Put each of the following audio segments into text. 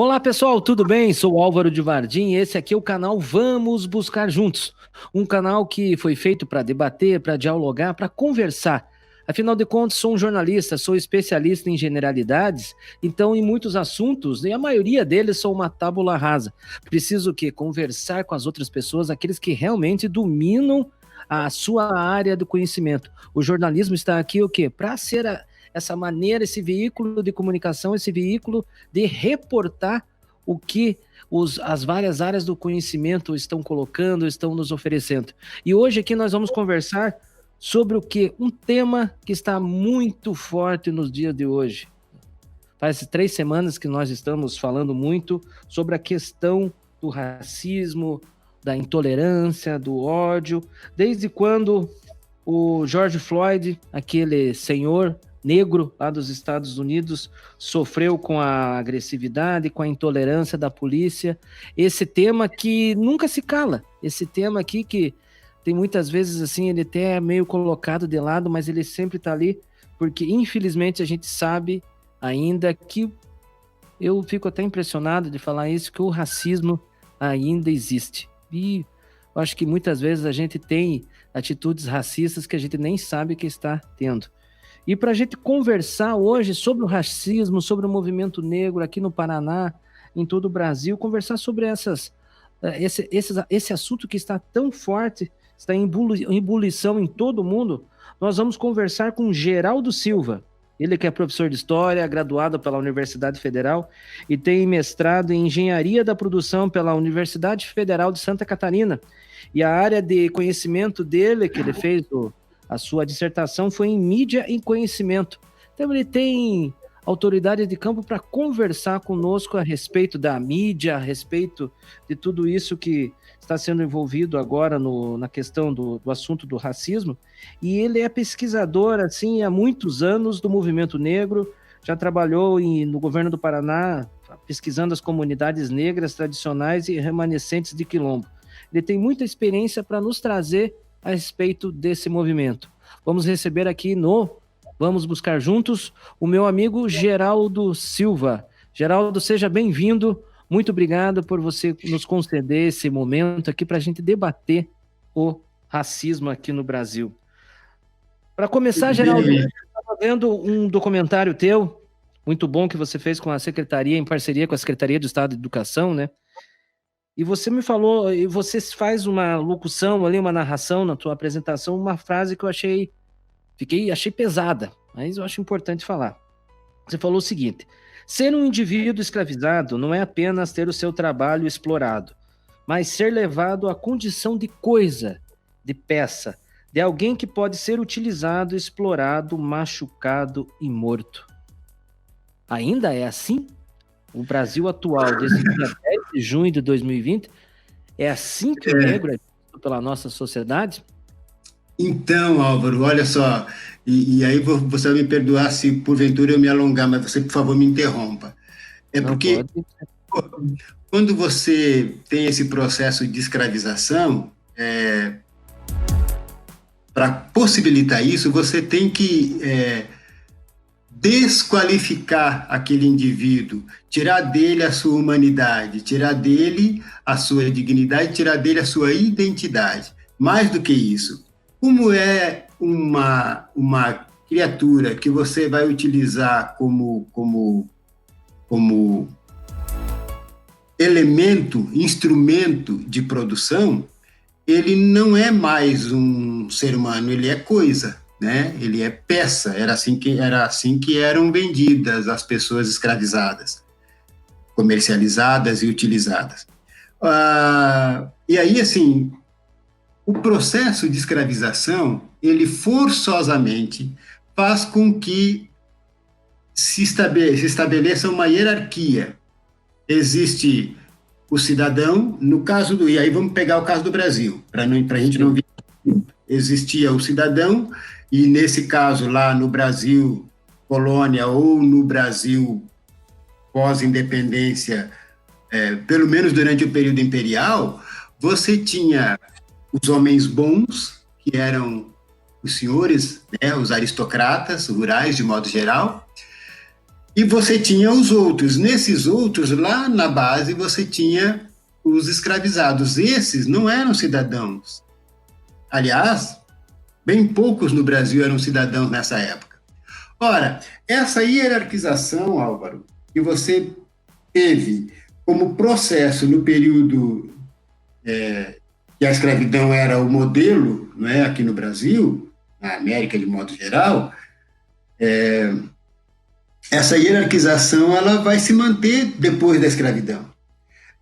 Olá pessoal, tudo bem? Sou o Álvaro de Vardim e esse aqui é o canal Vamos Buscar Juntos. Um canal que foi feito para debater, para dialogar, para conversar. Afinal de contas, sou um jornalista, sou especialista em generalidades, então em muitos assuntos, e a maioria deles são uma tábula rasa. Preciso que conversar com as outras pessoas, aqueles que realmente dominam a sua área do conhecimento. O jornalismo está aqui o quê? Para ser essa maneira, esse veículo de comunicação, esse veículo de reportar o que as várias áreas do conhecimento estão colocando, estão nos oferecendo. E hoje aqui nós vamos conversar sobre o que? Um tema que está muito forte nos dias de hoje. Faz 3 semanas que nós estamos falando muito sobre a questão do racismo, da intolerância, do ódio, desde quando o George Floyd, aquele senhor negro lá dos Estados Unidos, sofreu com a agressividade, com a intolerância da polícia. Esse tema que nunca se cala, esse tema aqui que tem muitas vezes assim, ele até é meio colocado de lado, mas ele sempre está ali, porque infelizmente a gente sabe ainda que, eu fico até impressionado de falar isso, que o racismo ainda existe. E eu acho que muitas vezes a gente tem atitudes racistas que a gente nem sabe que está tendo. E para a gente conversar hoje sobre o racismo, sobre o movimento negro aqui no Paraná, em todo o Brasil, conversar sobre esse assunto que está tão forte, está em ebulição em todo o mundo, nós vamos conversar com Geraldo Silva. Ele que é professor de História, graduado pela Universidade Federal e tem mestrado em Engenharia da Produção pela Universidade Federal de Santa Catarina. E a área de conhecimento dele, que ele fez a sua dissertação, foi em mídia e conhecimento. Então ele tem autoridade de campo para conversar conosco a respeito da mídia, a respeito de tudo isso que está sendo envolvido agora na questão do assunto do racismo. E ele é pesquisador assim, há muitos anos do movimento negro, já trabalhou no governo do Paraná, pesquisando as comunidades negras tradicionais e remanescentes de Quilombo. Ele tem muita experiência para nos trazer a respeito desse movimento. Vamos receber aqui Vamos Buscar Juntos o meu amigo Geraldo Silva. Geraldo, seja bem-vindo. Muito obrigado por você nos conceder esse momento aqui para a gente debater o racismo aqui no Brasil. Para começar, Geraldo, eu estava vendo um documentário teu, muito bom, que você fez com a Secretaria, em parceria com a Secretaria do Estado de Educação, né? E você me falou, e você faz uma locução ali, uma narração na tua apresentação, uma frase que eu achei pesada, mas eu acho importante falar. Você falou o seguinte: ser um indivíduo escravizado não é apenas ter o seu trabalho explorado, mas ser levado à condição de coisa, de peça, de alguém que pode ser utilizado, explorado, machucado e morto. Ainda é assim? O Brasil atual, desse dia 10 de junho de 2020, é assim que o negro é visto pela nossa sociedade? Então, Álvaro, olha só, e aí você vai me perdoar se porventura eu me alongar, mas você, por favor, me interrompa. Não, porque pode. Quando você tem esse processo de escravização, para possibilitar isso, você tem que desqualificar aquele indivíduo, tirar dele a sua humanidade, tirar dele a sua dignidade, tirar dele a sua identidade. Mais do que isso, como é uma criatura que você vai utilizar como elemento, instrumento de produção, ele não é mais um ser humano, ele é coisa, né? Ele é peça. Era assim que eram vendidas as pessoas escravizadas, comercializadas e utilizadas. E aí, assim, o processo de escravização, ele forçosamente faz com que se estabeleça uma hierarquia. Existe o cidadão, no caso e aí vamos pegar o caso do Brasil, para a gente não ver. Existia o cidadão, e nesse caso lá no Brasil colônia ou no Brasil pós-independência, pelo menos durante o período imperial, você tinha os homens bons, que eram os senhores, né, os aristocratas rurais, de modo geral, E você tinha os outros. Nesses outros, lá na base, você tinha os escravizados. Esses não eram cidadãos. Aliás, bem poucos no Brasil eram cidadãos nessa época. Ora, essa hierarquização, Álvaro, que você teve como processo no período que a escravidão era o modelo, não é, aqui no Brasil, na América de modo geral, essa hierarquização ela vai se manter depois da escravidão.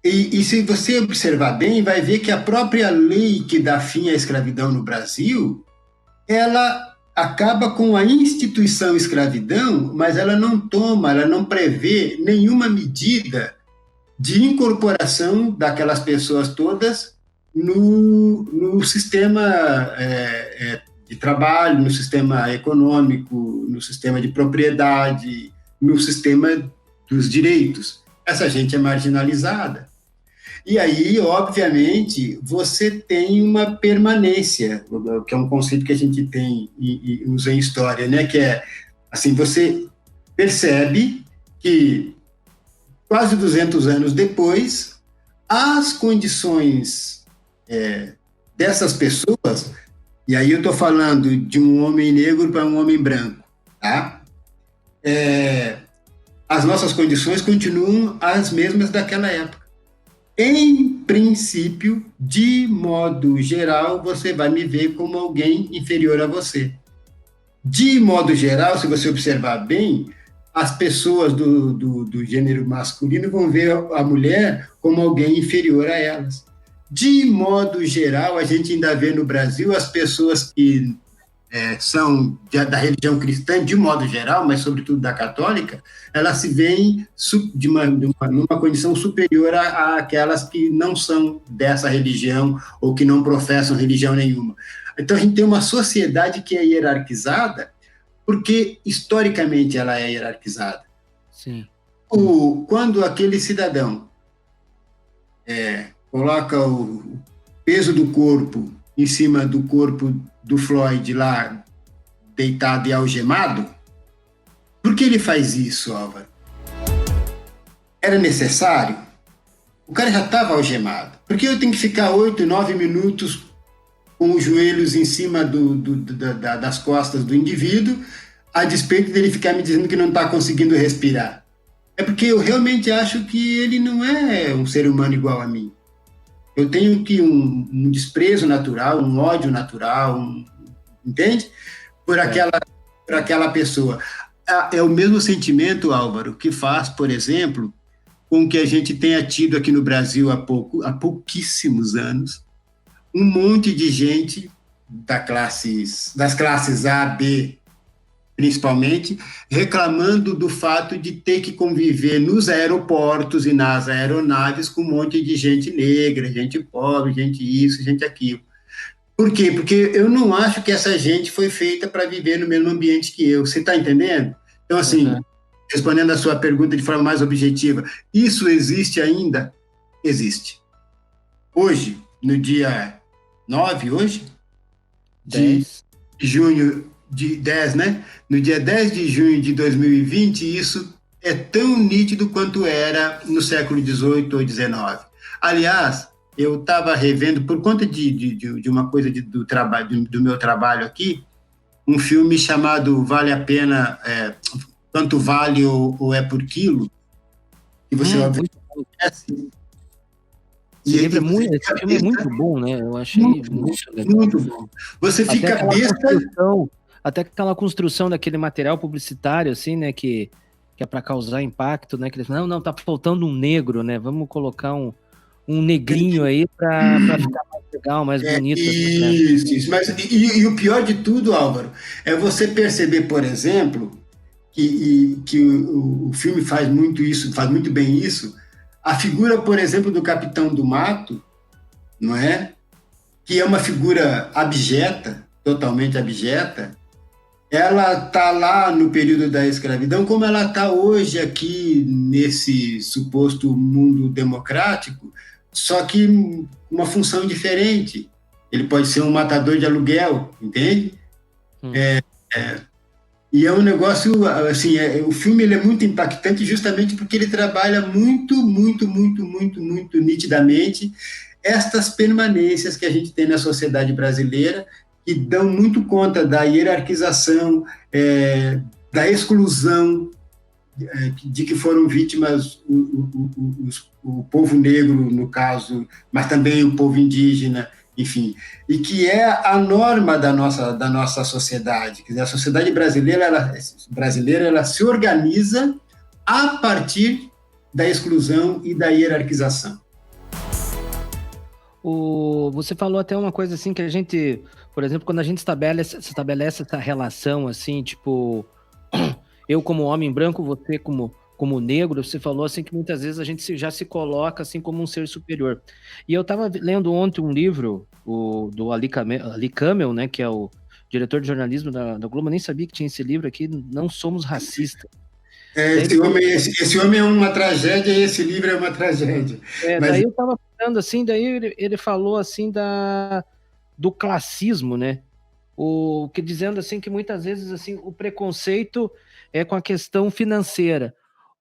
E se você observar bem, vai ver que a própria lei que dá fim à escravidão no Brasil, ela acaba com a instituição escravidão, mas ela não prevê nenhuma medida de incorporação daquelas pessoas todas no sistema de trabalho, no sistema econômico, no sistema de propriedade, no sistema dos direitos. Essa gente é marginalizada. E aí, obviamente, você tem uma permanência, que é um conceito que a gente tem e usa em história, né? Que é, assim, você percebe que quase 200 anos depois, as condições dessas pessoas, e aí eu estou falando de um homem negro para um homem branco, tá? As nossas condições continuam as mesmas daquela época. Em princípio, de modo geral, você vai me ver como alguém inferior a você. De modo geral, se você observar bem, as pessoas do gênero masculino vão ver a mulher como alguém inferior a elas. De modo geral, a gente ainda vê no Brasil as pessoas que são da religião cristã, de modo geral, mas sobretudo da católica, elas se veem numa condição superior àquelas que não são dessa religião ou que não professam religião nenhuma. Então, a gente tem uma sociedade que é hierarquizada porque, historicamente, ela é hierarquizada. Sim. Quando aquele cidadão coloca o peso do corpo em cima do corpo do Floyd lá, deitado e algemado, por que ele faz isso, Álvaro? Era necessário? O cara já estava algemado. Por que eu tenho que ficar 8, 9 minutos com os joelhos em cima das costas do indivíduo, a despeito dele ficar me dizendo que não está conseguindo respirar? É porque eu realmente acho que ele não é um ser humano igual a mim. Eu tenho que um desprezo natural, um ódio natural, entende? Por aquela pessoa. É o mesmo sentimento, Álvaro, que faz, por exemplo, com que a gente tenha tido aqui no Brasil há pouquíssimos anos, um monte de gente das classes A, B, principalmente, reclamando do fato de ter que conviver nos aeroportos e nas aeronaves com um monte de gente negra, gente pobre, gente isso, gente aquilo. Por quê? Porque eu não acho que essa gente foi feita para viver no mesmo ambiente que eu. Você está entendendo? Então, assim, respondendo a sua pergunta de forma mais objetiva, isso existe ainda? Existe. Hoje, no dia 9, hoje? 10. De junho de 10, né? No dia 10 de junho de 2020, isso é tão nítido quanto era no século XVIII ou XIX. Aliás, eu estava revendo, por conta de uma coisa do meu trabalho aqui, um filme chamado Vale a Pena, Quanto Vale ou É por Quilo, que você obviamente conhece. Esse filme é muito bom, né? Eu achei muito legal. Muito bom. Você fica besta... Até aquela construção daquele material publicitário, assim, né? Que é para causar impacto, né? Que eles falam, não, tá faltando um negro, né? Vamos colocar um negrinho aí para ficar mais legal, mais bonito. Isso. Mas, e o pior de tudo, Álvaro, é você perceber, por exemplo, que o filme faz muito bem isso, a figura, por exemplo, do Capitão do Mato, não é? Que é uma figura abjeta, totalmente abjeta, ela está lá no período da escravidão, como ela está hoje aqui nesse suposto mundo democrático, só que uma função diferente. Ele pode ser um matador de aluguel, entende? E é um negócio, assim, o filme ele é muito impactante justamente porque ele trabalha muito, muito, muito, muito, muito nitidamente estas permanências que a gente tem na sociedade brasileira, que dão muito conta da hierarquização, da exclusão, de que foram vítimas o povo negro, no caso, mas também o povo indígena, enfim, e que é a norma da nossa sociedade. Quer dizer, a sociedade brasileira ela se organiza a partir da exclusão e da hierarquização. Você falou até uma coisa assim que a gente, por exemplo, quando a gente estabelece essa relação assim, tipo, eu como homem branco, você como negro, você falou assim que muitas vezes a gente já se coloca assim como um ser superior. E eu estava lendo ontem um livro do Ali Camel, né, que é o diretor de jornalismo da Globo, eu nem sabia que tinha esse livro aqui, Não Somos Racistas. Esse homem é uma tragédia e esse livro é uma tragédia. Daí eu estava pensando assim, daí ele falou assim do classismo, né? Que dizendo assim que muitas vezes assim o preconceito é com a questão financeira.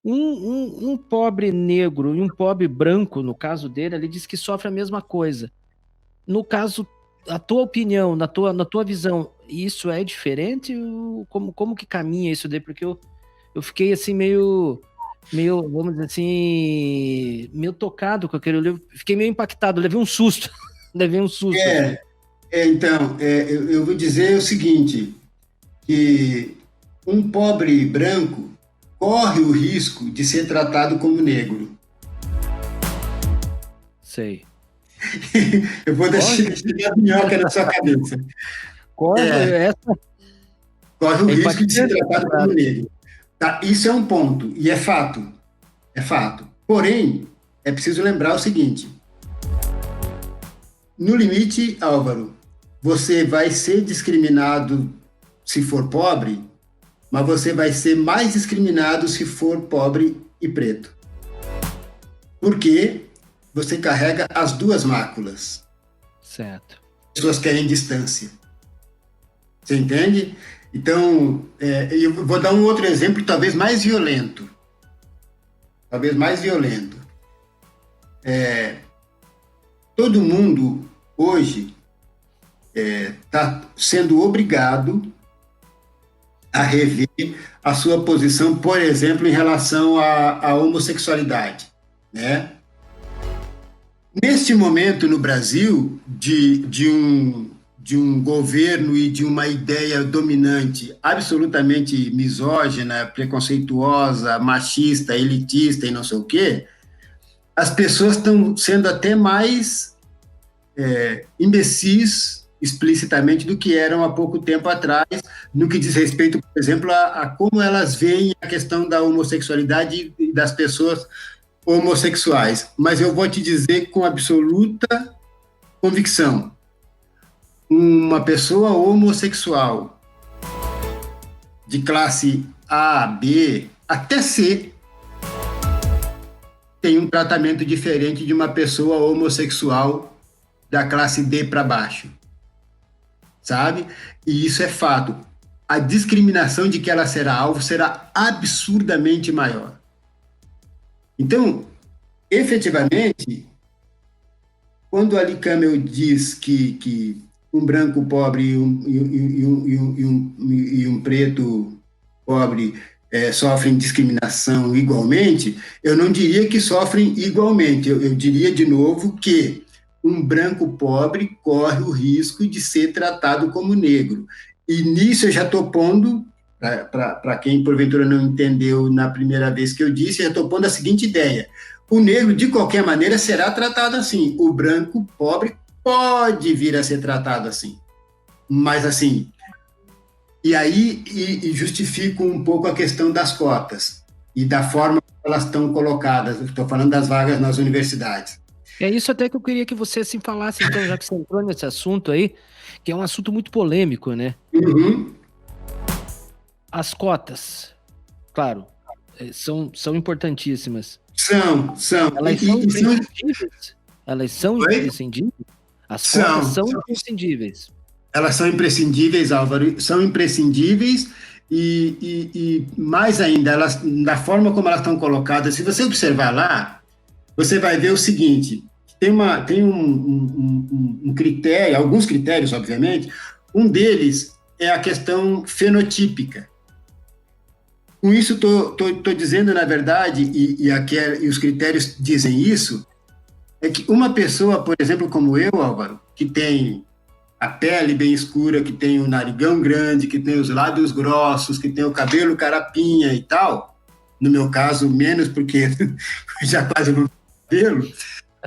Um pobre negro e um pobre branco, no caso dele, ele diz que sofre a mesma coisa. No caso, a tua opinião, na tua visão, isso é diferente? Como que caminha isso daí? Porque eu fiquei assim meio, vamos dizer assim, meio tocado com aquele livro. Fiquei meio impactado, levei um susto. Levei um susto. Então, eu vou dizer o seguinte, que um pobre branco corre o risco de ser tratado como negro. Sei. Eu vou deixar a minhoca na sua cabeça. Corre o risco de ser tratado como negro. Tá? Isso é um ponto, e é fato. É fato. Porém, é preciso lembrar o seguinte. No limite, Álvaro, você vai ser discriminado se for pobre, mas você vai ser mais discriminado se for pobre e preto. Porque você carrega as duas máculas. Certo. As pessoas querem distância. Você entende? Então, eu vou dar um outro exemplo, talvez mais violento. Todo mundo, hoje, está sendo obrigado a rever a sua posição, por exemplo, em relação à homossexualidade, né? Neste momento, no Brasil, de um governo e de uma ideia dominante absolutamente misógina, preconceituosa, machista, elitista e não sei o quê, as pessoas estão sendo até mais imbecis explicitamente do que eram há pouco tempo atrás, no que diz respeito, por exemplo, a como elas veem a questão da homossexualidade e das pessoas homossexuais. Mas eu vou te dizer com absoluta convicção, uma pessoa homossexual de classe A, B, até C, tem um tratamento diferente de uma pessoa homossexual da classe D para baixo, sabe? E isso é fato. A discriminação de que ela será alvo será absurdamente maior. Então, efetivamente, quando Ali Camel diz que um branco pobre e um preto pobre sofrem discriminação igualmente, eu não diria que sofrem igualmente, eu diria de novo que um branco pobre corre o risco de ser tratado como negro. E nisso eu já estou pondo, para quem porventura não entendeu na primeira vez que eu disse, eu já estou pondo a seguinte ideia: o negro, de qualquer maneira, será tratado assim, o branco pobre pode vir a ser tratado assim, mas assim, e aí justifico um pouco a questão das cotas e da forma que elas estão colocadas. Estou falando das vagas nas universidades. É isso até que eu queria que você assim falasse, então, já que você entrou nesse assunto aí, que é um assunto muito polêmico, né? Uhum. As cotas, claro, são importantíssimas. São. Elas são imprescindíveis? Elas são imprescindíveis? As cotas são imprescindíveis. Elas são imprescindíveis, Álvaro, são imprescindíveis, e mais ainda, elas, da forma como elas estão colocadas, se você observar lá, você vai ver o seguinte, tem um critério, alguns critérios, obviamente, um deles é a questão fenotípica. Com isso, estou dizendo, na verdade, e os critérios dizem isso, é que uma pessoa, por exemplo, como eu, Álvaro, que tem a pele bem escura, que tem o narigão grande, que tem os lábios grossos, que tem o cabelo carapinha e tal, no meu caso, menos porque já quase não tenho cabelo,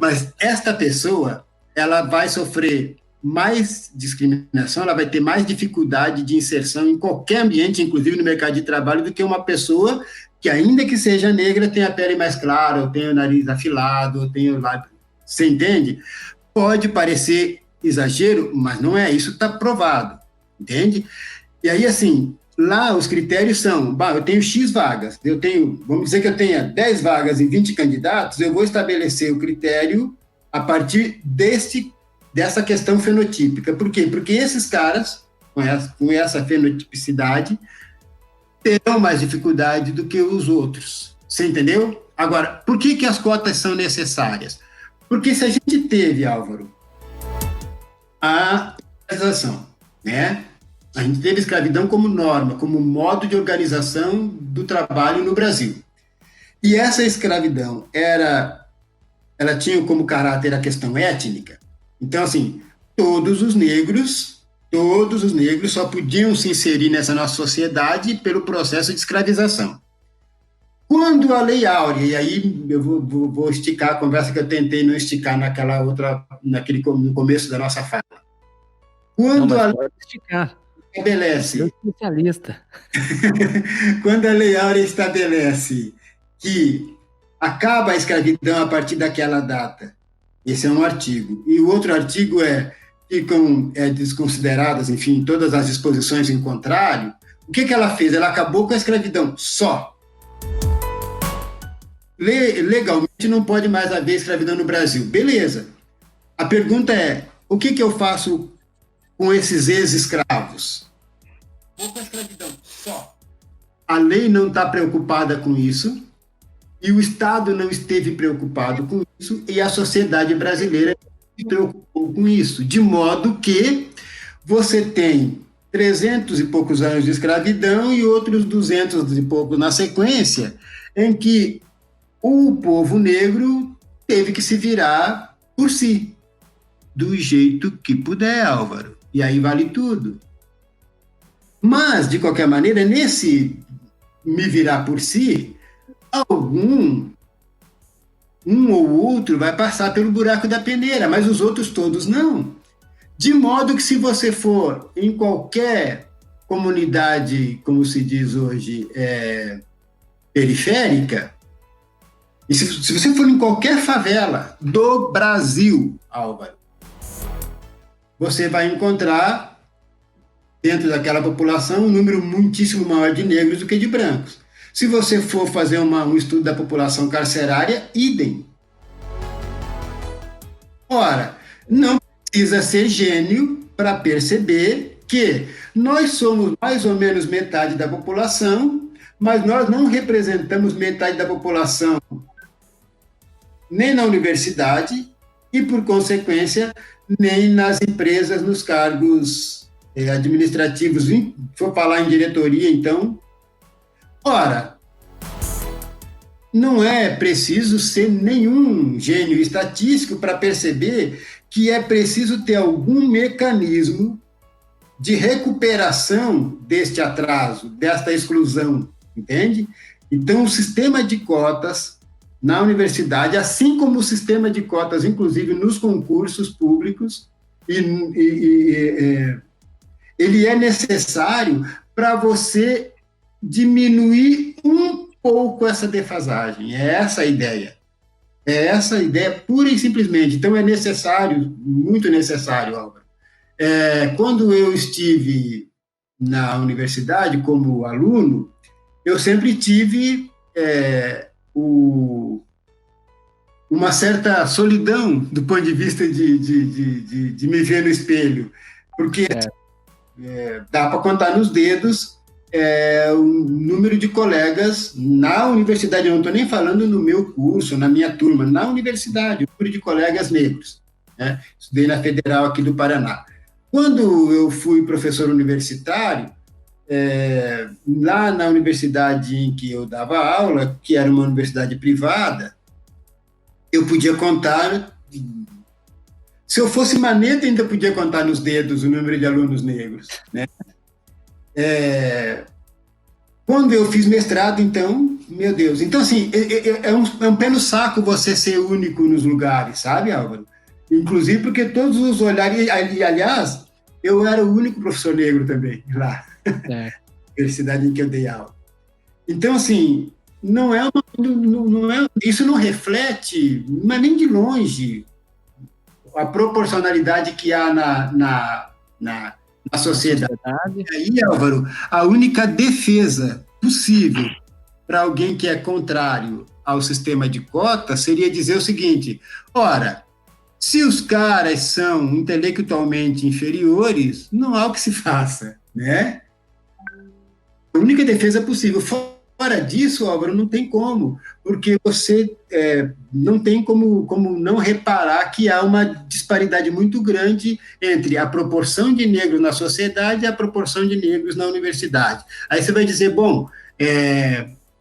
mas esta pessoa, ela vai sofrer mais discriminação, ela vai ter mais dificuldade de inserção em qualquer ambiente, inclusive no mercado de trabalho, do que uma pessoa que, ainda que seja negra, tem a pele mais clara, ou tem o nariz afilado, ou tem o lábio. Você entende? Pode parecer exagero, mas não é, isso está provado, entende? E aí, assim, lá os critérios são, eu tenho X vagas, vamos dizer que eu tenha 10 vagas e 20 candidatos, eu vou estabelecer o critério a partir dessa questão fenotípica. Por quê? Porque esses caras, com essa fenotipicidade, terão mais dificuldade do que os outros. Você entendeu? Agora, por que as cotas são necessárias? Porque se a gente teve, Álvaro, a escravização, né? A gente teve a escravidão como norma, como modo de organização do trabalho no Brasil. E essa escravidão ela tinha como caráter a questão étnica. Então, assim, todos os negros só podiam se inserir nessa nossa sociedade pelo processo de escravização. Quando a Lei Áurea, e aí eu vou esticar a conversa que eu tentei não esticar no começo da nossa fala. Quando a Lei esticar. Estabelece. Especialista. Quando a Lei Áurea estabelece que acaba a escravidão a partir daquela data, esse é um artigo. E o outro artigo ficam desconsideradas, enfim, todas as disposições em contrário. O que ela fez? Ela acabou com a escravidão só. Legalmente não pode mais haver escravidão no Brasil. Beleza. A pergunta é, o que eu faço com esses ex-escravos? Vou com a escravidão só. A lei não está preocupada com isso, e o Estado não esteve preocupado com isso, e a sociedade brasileira se preocupou com isso, de modo que você tem 300 e poucos anos de escravidão e outros 200 e poucos na sequência, em que o povo negro teve que se virar por si, do jeito que puder, Álvaro. E aí vale tudo. Mas, de qualquer maneira, nesse me virar por si, um ou outro vai passar pelo buraco da peneira, mas os outros todos não. De modo que, se você for em qualquer comunidade, como se diz hoje, periférica, e se você for em qualquer favela do Brasil, Álvaro, você vai encontrar, dentro daquela população, um número muitíssimo maior de negros do que de brancos. Se você for fazer um estudo da população carcerária, idem. Ora, não precisa ser gênio para perceber que nós somos mais ou menos metade da população, mas nós não representamos metade da população nem na universidade e, por consequência, nem nas empresas, nos cargos administrativos. Se for falar em diretoria, então... Ora, não é preciso ser nenhum gênio estatístico para perceber que é preciso ter algum mecanismo de recuperação deste atraso, desta exclusão, entende? Então, o sistema de cotas na universidade, assim como o sistema de cotas, inclusive nos concursos públicos, ele é necessário para você diminuir um pouco essa defasagem. É essa a ideia. É essa a ideia pura e simplesmente. Então, é necessário, muito necessário, Álvaro. Quando eu estive na universidade como aluno, eu sempre tive uma certa solidão do ponto de vista de me ver no espelho, porque dá para contar nos dedos o número de colegas na universidade, eu não estou nem falando no meu curso, na minha turma, na universidade, o número de colegas negros, né? Estudei na Federal aqui do Paraná. Quando eu fui professor universitário, lá na universidade em que eu dava aula, que era uma universidade privada, eu podia contar, se eu fosse maneta, ainda podia contar nos dedos o número de alunos negros, né? Quando eu fiz mestrado, então, meu Deus, então assim, é um pé no saco você ser único nos lugares, sabe, Álvaro? Inclusive porque todos os olhares, e aliás, eu era o único professor negro também, lá, na universidade em que eu dei aula. Então, assim, isso não reflete, mas nem de longe, a proporcionalidade que há na sociedade. E aí, Álvaro, a única defesa possível para alguém que é contrário ao sistema de cota seria dizer o seguinte: ora, se os caras são intelectualmente inferiores, não há o que se faça, né? A única defesa possível. Fora disso, Álvaro, não tem como, porque você não tem como não reparar que há uma disparidade muito grande entre a proporção de negros na sociedade e a proporção de negros na universidade. Aí você vai dizer, bom,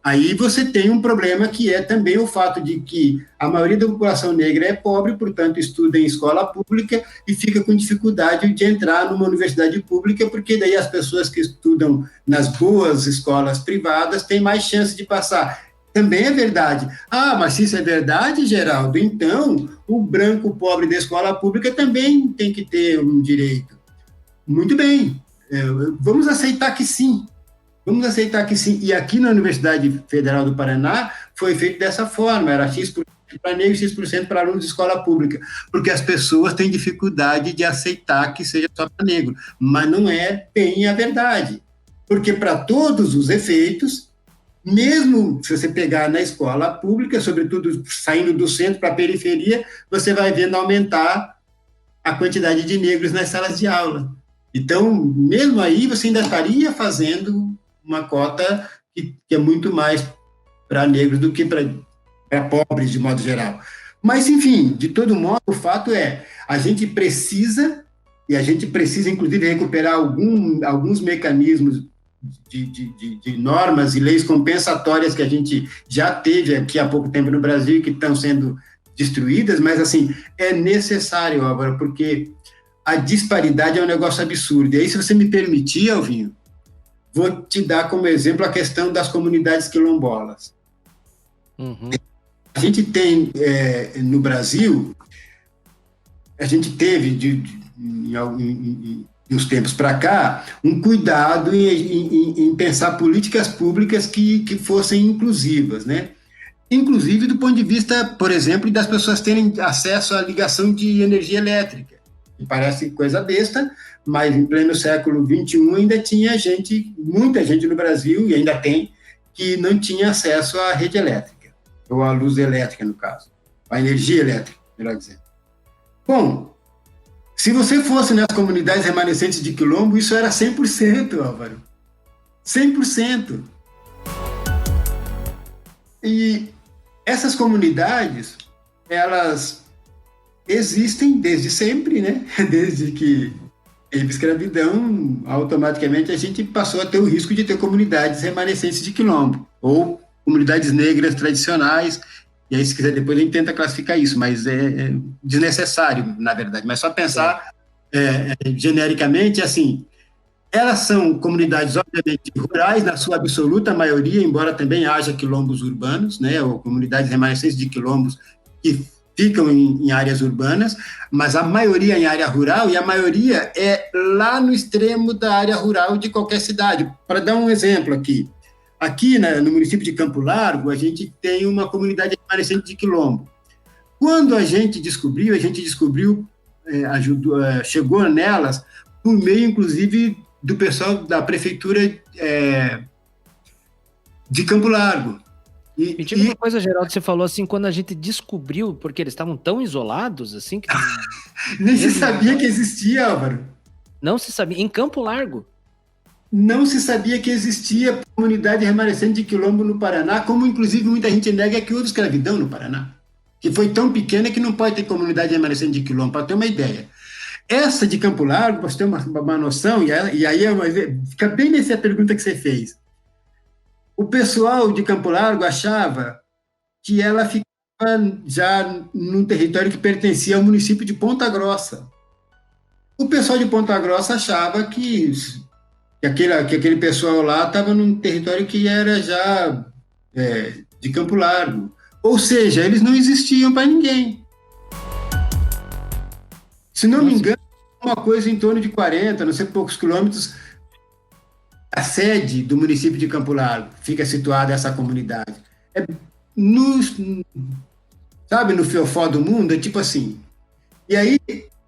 aí você tem um problema que é também o fato de que a maioria da população negra é pobre, portanto, estuda em escola pública e fica com dificuldade de entrar numa universidade pública, porque daí as pessoas que estudam nas boas escolas privadas têm mais chance de passar. Também é verdade. Ah, mas se isso é verdade, Geraldo, então o branco pobre da escola pública também tem que ter um direito. Muito bem, vamos aceitar que sim. Vamos aceitar que sim. E aqui na Universidade Federal do Paraná foi feito dessa forma, era X% para negros e X% para alunos de escola pública, porque as pessoas têm dificuldade de aceitar que seja só para negro, mas não é bem a verdade, porque para todos os efeitos, mesmo se você pegar na escola pública, sobretudo saindo do centro para a periferia, você vai vendo aumentar a quantidade de negros nas salas de aula. Então, mesmo aí, você ainda estaria fazendo uma cota que é muito mais para negros do que para pobres, de modo geral. Mas, enfim, de todo modo, o fato é, a gente precisa, inclusive, recuperar alguns mecanismos de normas e leis compensatórias que a gente já teve aqui há pouco tempo no Brasil e que estão sendo destruídas, mas, assim, é necessário, Álvaro, porque a disparidade é um negócio absurdo. E aí, se você me permitir, Alvinho, vou te dar como exemplo a questão das comunidades quilombolas. Uhum. A gente tem, no Brasil, a gente teve, em uns tempos para cá, um cuidado em pensar políticas públicas que fossem inclusivas, né? Inclusive do ponto de vista, por exemplo, das pessoas terem acesso à ligação de energia elétrica, que parece coisa besta, mas em pleno século XXI ainda tinha muita gente no Brasil, e ainda tem, que não tinha acesso à rede elétrica, ou à luz elétrica, no caso, à energia elétrica, melhor dizendo. Bom, se você fosse nas comunidades remanescentes de quilombo, isso era 100%, Álvaro. 100%. E essas comunidades, elas existem desde sempre, né? Desde que teve escravidão, automaticamente a gente passou a ter o risco de ter comunidades remanescentes de quilombo, ou comunidades negras tradicionais, e aí se quiser depois a gente tenta classificar isso, mas é desnecessário, na verdade, mas só pensar genericamente, assim, elas são comunidades, obviamente, rurais, na sua absoluta maioria, embora também haja quilombos urbanos, né, ou comunidades remanescentes de quilombos que ficam em áreas urbanas, mas a maioria em área rural, e a maioria é lá no extremo da área rural de qualquer cidade. Para dar um exemplo aqui no município de Campo Largo, a gente tem uma comunidade remanescente de quilombo. Quando a gente descobriu, chegou nelas por meio, inclusive, do pessoal da prefeitura de Campo Largo. Me diga uma coisa, Geraldo, você falou assim, quando a gente descobriu, porque eles estavam tão isolados, assim, que... Nem se sabia que existia, Álvaro. Não se sabia, em Campo Largo. não se sabia que existia comunidade remanescente de quilombo no Paraná, como inclusive muita gente nega que houve escravidão no Paraná, que foi tão pequena que não pode ter comunidade remanescente de quilombo, para ter uma ideia. Essa de Campo Largo, para você ter uma noção, e aí fica bem nessa pergunta que você fez. O pessoal de Campo Largo achava que ela ficava já num território que pertencia ao município de Ponta Grossa. O pessoal de Ponta Grossa achava que aquele pessoal lá estava num território que era já de Campo Largo. Ou seja, eles não existiam para ninguém. Se não me engano, uma coisa em torno de 40, não sei poucos quilômetros, a sede do município de Campo Largo fica situada essa comunidade. Sabe, no fiofó do mundo, é tipo assim. E aí,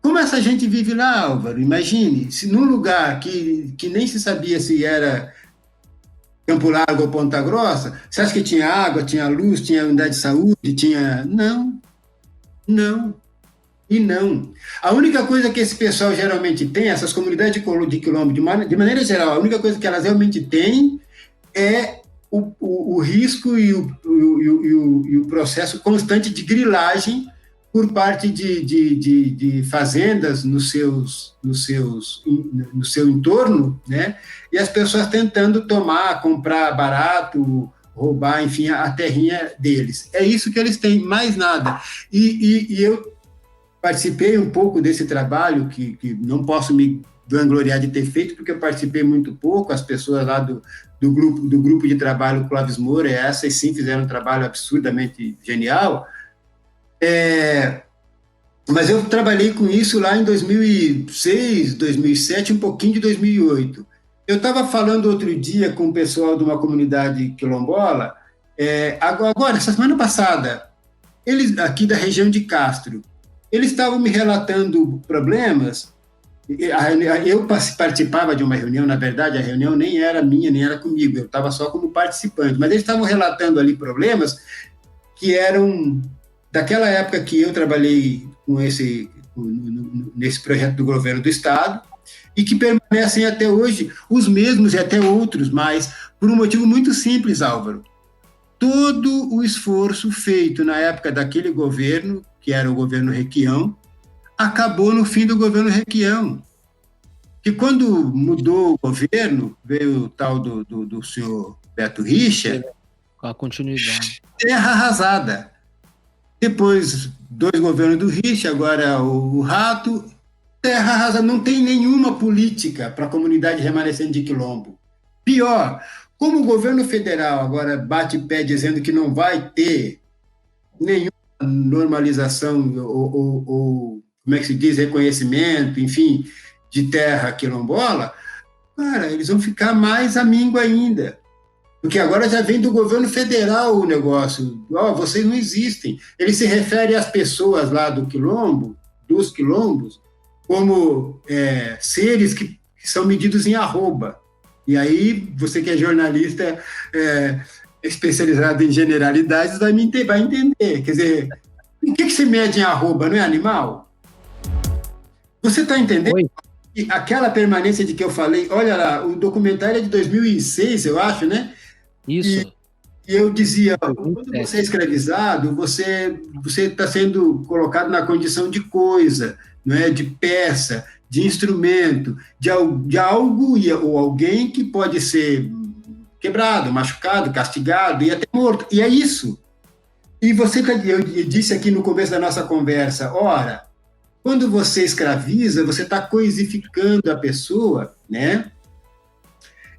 como essa gente vive lá, Álvaro? Imagine, se num lugar que nem se sabia se era Campo Largo ou Ponta Grossa, você acha que tinha água, tinha luz, tinha unidade de saúde, tinha... Não. E não. A única coisa que esse pessoal geralmente tem, essas comunidades de quilombo, de maneira geral, a única coisa que elas realmente têm é o risco e o processo constante de grilagem por parte de fazendas no seu entorno, né? E as pessoas tentando comprar barato, roubar, enfim, a terrinha deles. É isso que eles têm, mais nada. E eu participei um pouco desse trabalho, que não posso me vangloriar de ter feito, porque eu participei muito pouco, as pessoas lá do grupo de trabalho Clóvis Moura, essas sim fizeram um trabalho absurdamente genial, mas eu trabalhei com isso lá em 2006, 2007, um pouquinho de 2008. Eu estava falando outro dia com o pessoal de uma comunidade quilombola, agora, essa semana passada, eles aqui da região de Castro, eles estavam me relatando problemas. Eu participava de uma reunião, na verdade, a reunião nem era minha, nem era comigo, eu estava só como participante, mas eles estavam relatando ali problemas que eram daquela época que eu trabalhei nesse projeto do governo do Estado, e que permanecem até hoje, os mesmos e até outros, mas por um motivo muito simples, Álvaro. Todo o esforço feito na época daquele governo, que era o governo Requião, acabou no fim do governo Requião. Que quando mudou o governo, veio o tal do senhor Beto Richa, com a continuidade. Terra arrasada. Depois, 2 governos do Richa, agora o Rato, terra arrasada. Não tem nenhuma política para a comunidade remanescente de quilombo. Pior, como o governo federal agora bate pé dizendo que não vai ter nenhuma normalização ou como é que se diz, reconhecimento, enfim, de terra quilombola, cara, eles vão ficar mais amínguo ainda. Porque agora já vem do governo federal o negócio. Vocês não existem. Ele se refere às pessoas lá do quilombo, dos quilombos, como seres que são medidos em arroba. E aí, você que é jornalista especializado em generalidades vai entender. Quer dizer, o que se mede em arroba? Não é animal? Você está entendendo? Oi. Aquela permanência de que eu falei, olha lá, o documentário é de 2006, eu acho, né? Isso. E eu dizia, quando você é escravizado, você está sendo colocado na condição de coisa, não é? De peça, de instrumento, de algo ou alguém que pode ser quebrado, machucado, castigado e até morto. E é isso. E eu disse aqui no começo da nossa conversa, ora, quando você escraviza, você está coisificando a pessoa, né?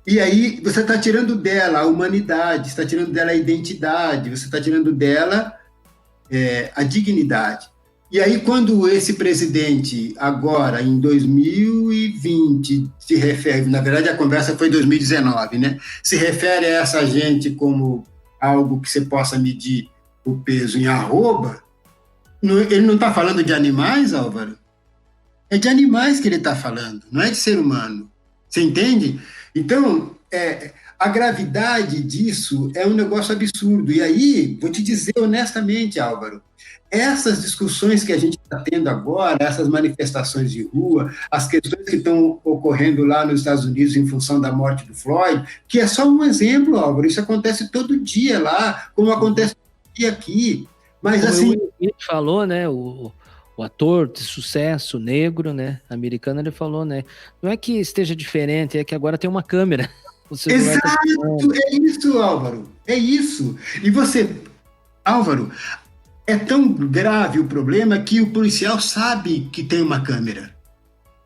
E aí você está tirando dela a humanidade, está tirando dela a identidade, você está tirando dela a dignidade. E aí quando esse presidente, agora, em 2020, se refere, na verdade a conversa foi em 2019, né? Se refere a essa gente como algo que você possa medir o peso em arroba, ele não está falando de animais, Álvaro? É de animais que ele está falando, não é de ser humano. Você entende? Então, A gravidade disso é um negócio absurdo. E aí, vou te dizer honestamente, Álvaro, essas discussões que a gente está tendo agora, essas manifestações de rua, as questões que estão ocorrendo lá nos Estados Unidos em função da morte do Floyd, que é só um exemplo, Álvaro, isso acontece todo dia lá, como acontece todo dia aqui. Mas Como assim... o Will falou, né, o ator de sucesso negro, né, americano, ele falou, né, não é que esteja diferente, é que agora tem uma câmera. O celular tá Exato, é isso, Álvaro, é isso. E você, Álvaro, é tão grave o problema que o policial sabe que tem uma câmera.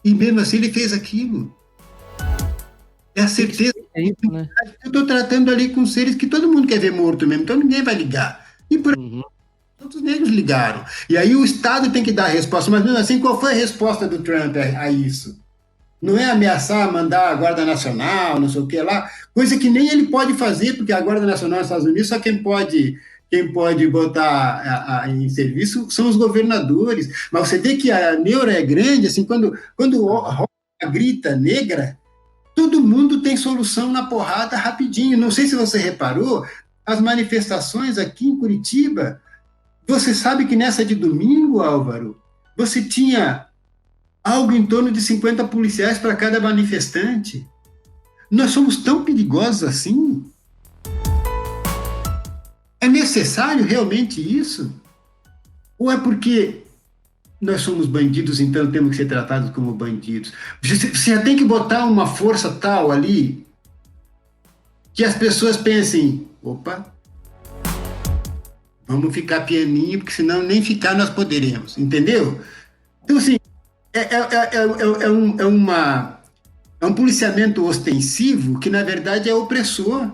E mesmo assim ele fez aquilo. É a certeza. É isso, né? Eu estou tratando ali com seres que todo mundo quer ver morto mesmo, então ninguém vai ligar. E por Uhum. os negros ligaram. E aí o Estado tem que dar a resposta. Mas mesmo assim, qual foi a resposta do Trump a isso? Não é ameaçar, mandar a Guarda Nacional, não sei o que lá, coisa que nem ele pode fazer, porque a Guarda Nacional dos Estados Unidos, só quem pode botar em serviço são os governadores. Mas você vê que a neura é grande, assim, quando grita negra, todo mundo tem solução na porrada rapidinho. Não sei se você reparou, as manifestações aqui em Curitiba, você sabe que nessa de domingo, Álvaro, você tinha algo em torno de 50 policiais para cada manifestante. Nós somos tão perigosos assim? É necessário realmente isso? Ou é porque nós somos bandidos, então temos que ser tratados como bandidos? Você já tem que botar uma força tal ali que as pessoas pensem, opa, vamos ficar pianinho, porque senão nem ficar nós poderemos, entendeu? Então, assim, é um policiamento ostensivo que, na verdade, é opressor.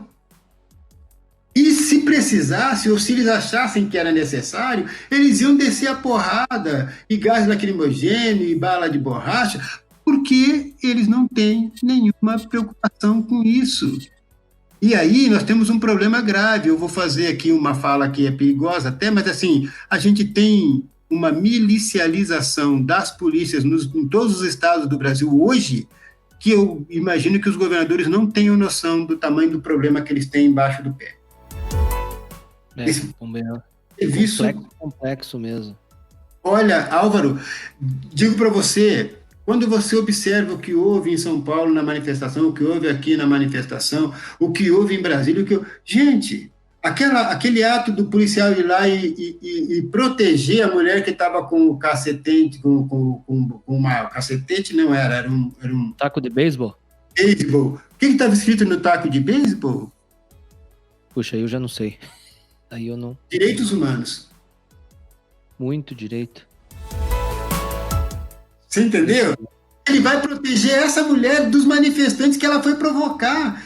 E se precisasse, ou se eles achassem que era necessário, eles iam descer a porrada, e gás lacrimogêneo, e bala de borracha, porque eles não têm nenhuma preocupação com isso. E aí nós temos um problema grave. Eu vou fazer aqui uma fala que é perigosa até, mas assim, a gente tem uma milicialização das polícias em todos os estados do Brasil hoje, que eu imagino que os governadores não tenham noção do tamanho do problema que eles têm embaixo do pé. Esse serviço complexo mesmo. Olha, Álvaro, digo para você, quando você observa o que houve em São Paulo na manifestação, o que houve aqui na manifestação, o que houve em Brasília, gente, aquele ato do policial ir lá e proteger a mulher que estava com o cacetete, com uma cacetete, não era um taco de beisebol? Beisebol. O que estava escrito no taco de beisebol? Puxa, eu já não sei. Aí eu não. Direitos humanos. Muito direito. Você entendeu? Ele vai proteger essa mulher dos manifestantes que ela foi provocar.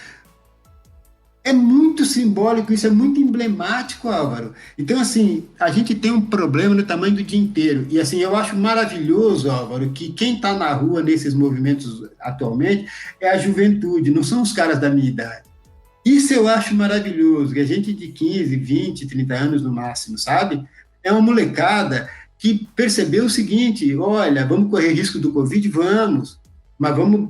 É muito simbólico, isso é muito emblemático, Álvaro. Então, assim, a gente tem um problema no tamanho do dia inteiro. E, assim, eu acho maravilhoso, Álvaro, que quem está na rua nesses movimentos atualmente é a juventude, não são os caras da minha idade. Isso eu acho maravilhoso, que a gente de 15, 20, 30 anos no máximo, sabe? É uma molecada que percebeu o seguinte, olha, vamos correr risco do Covid? Vamos, mas vamos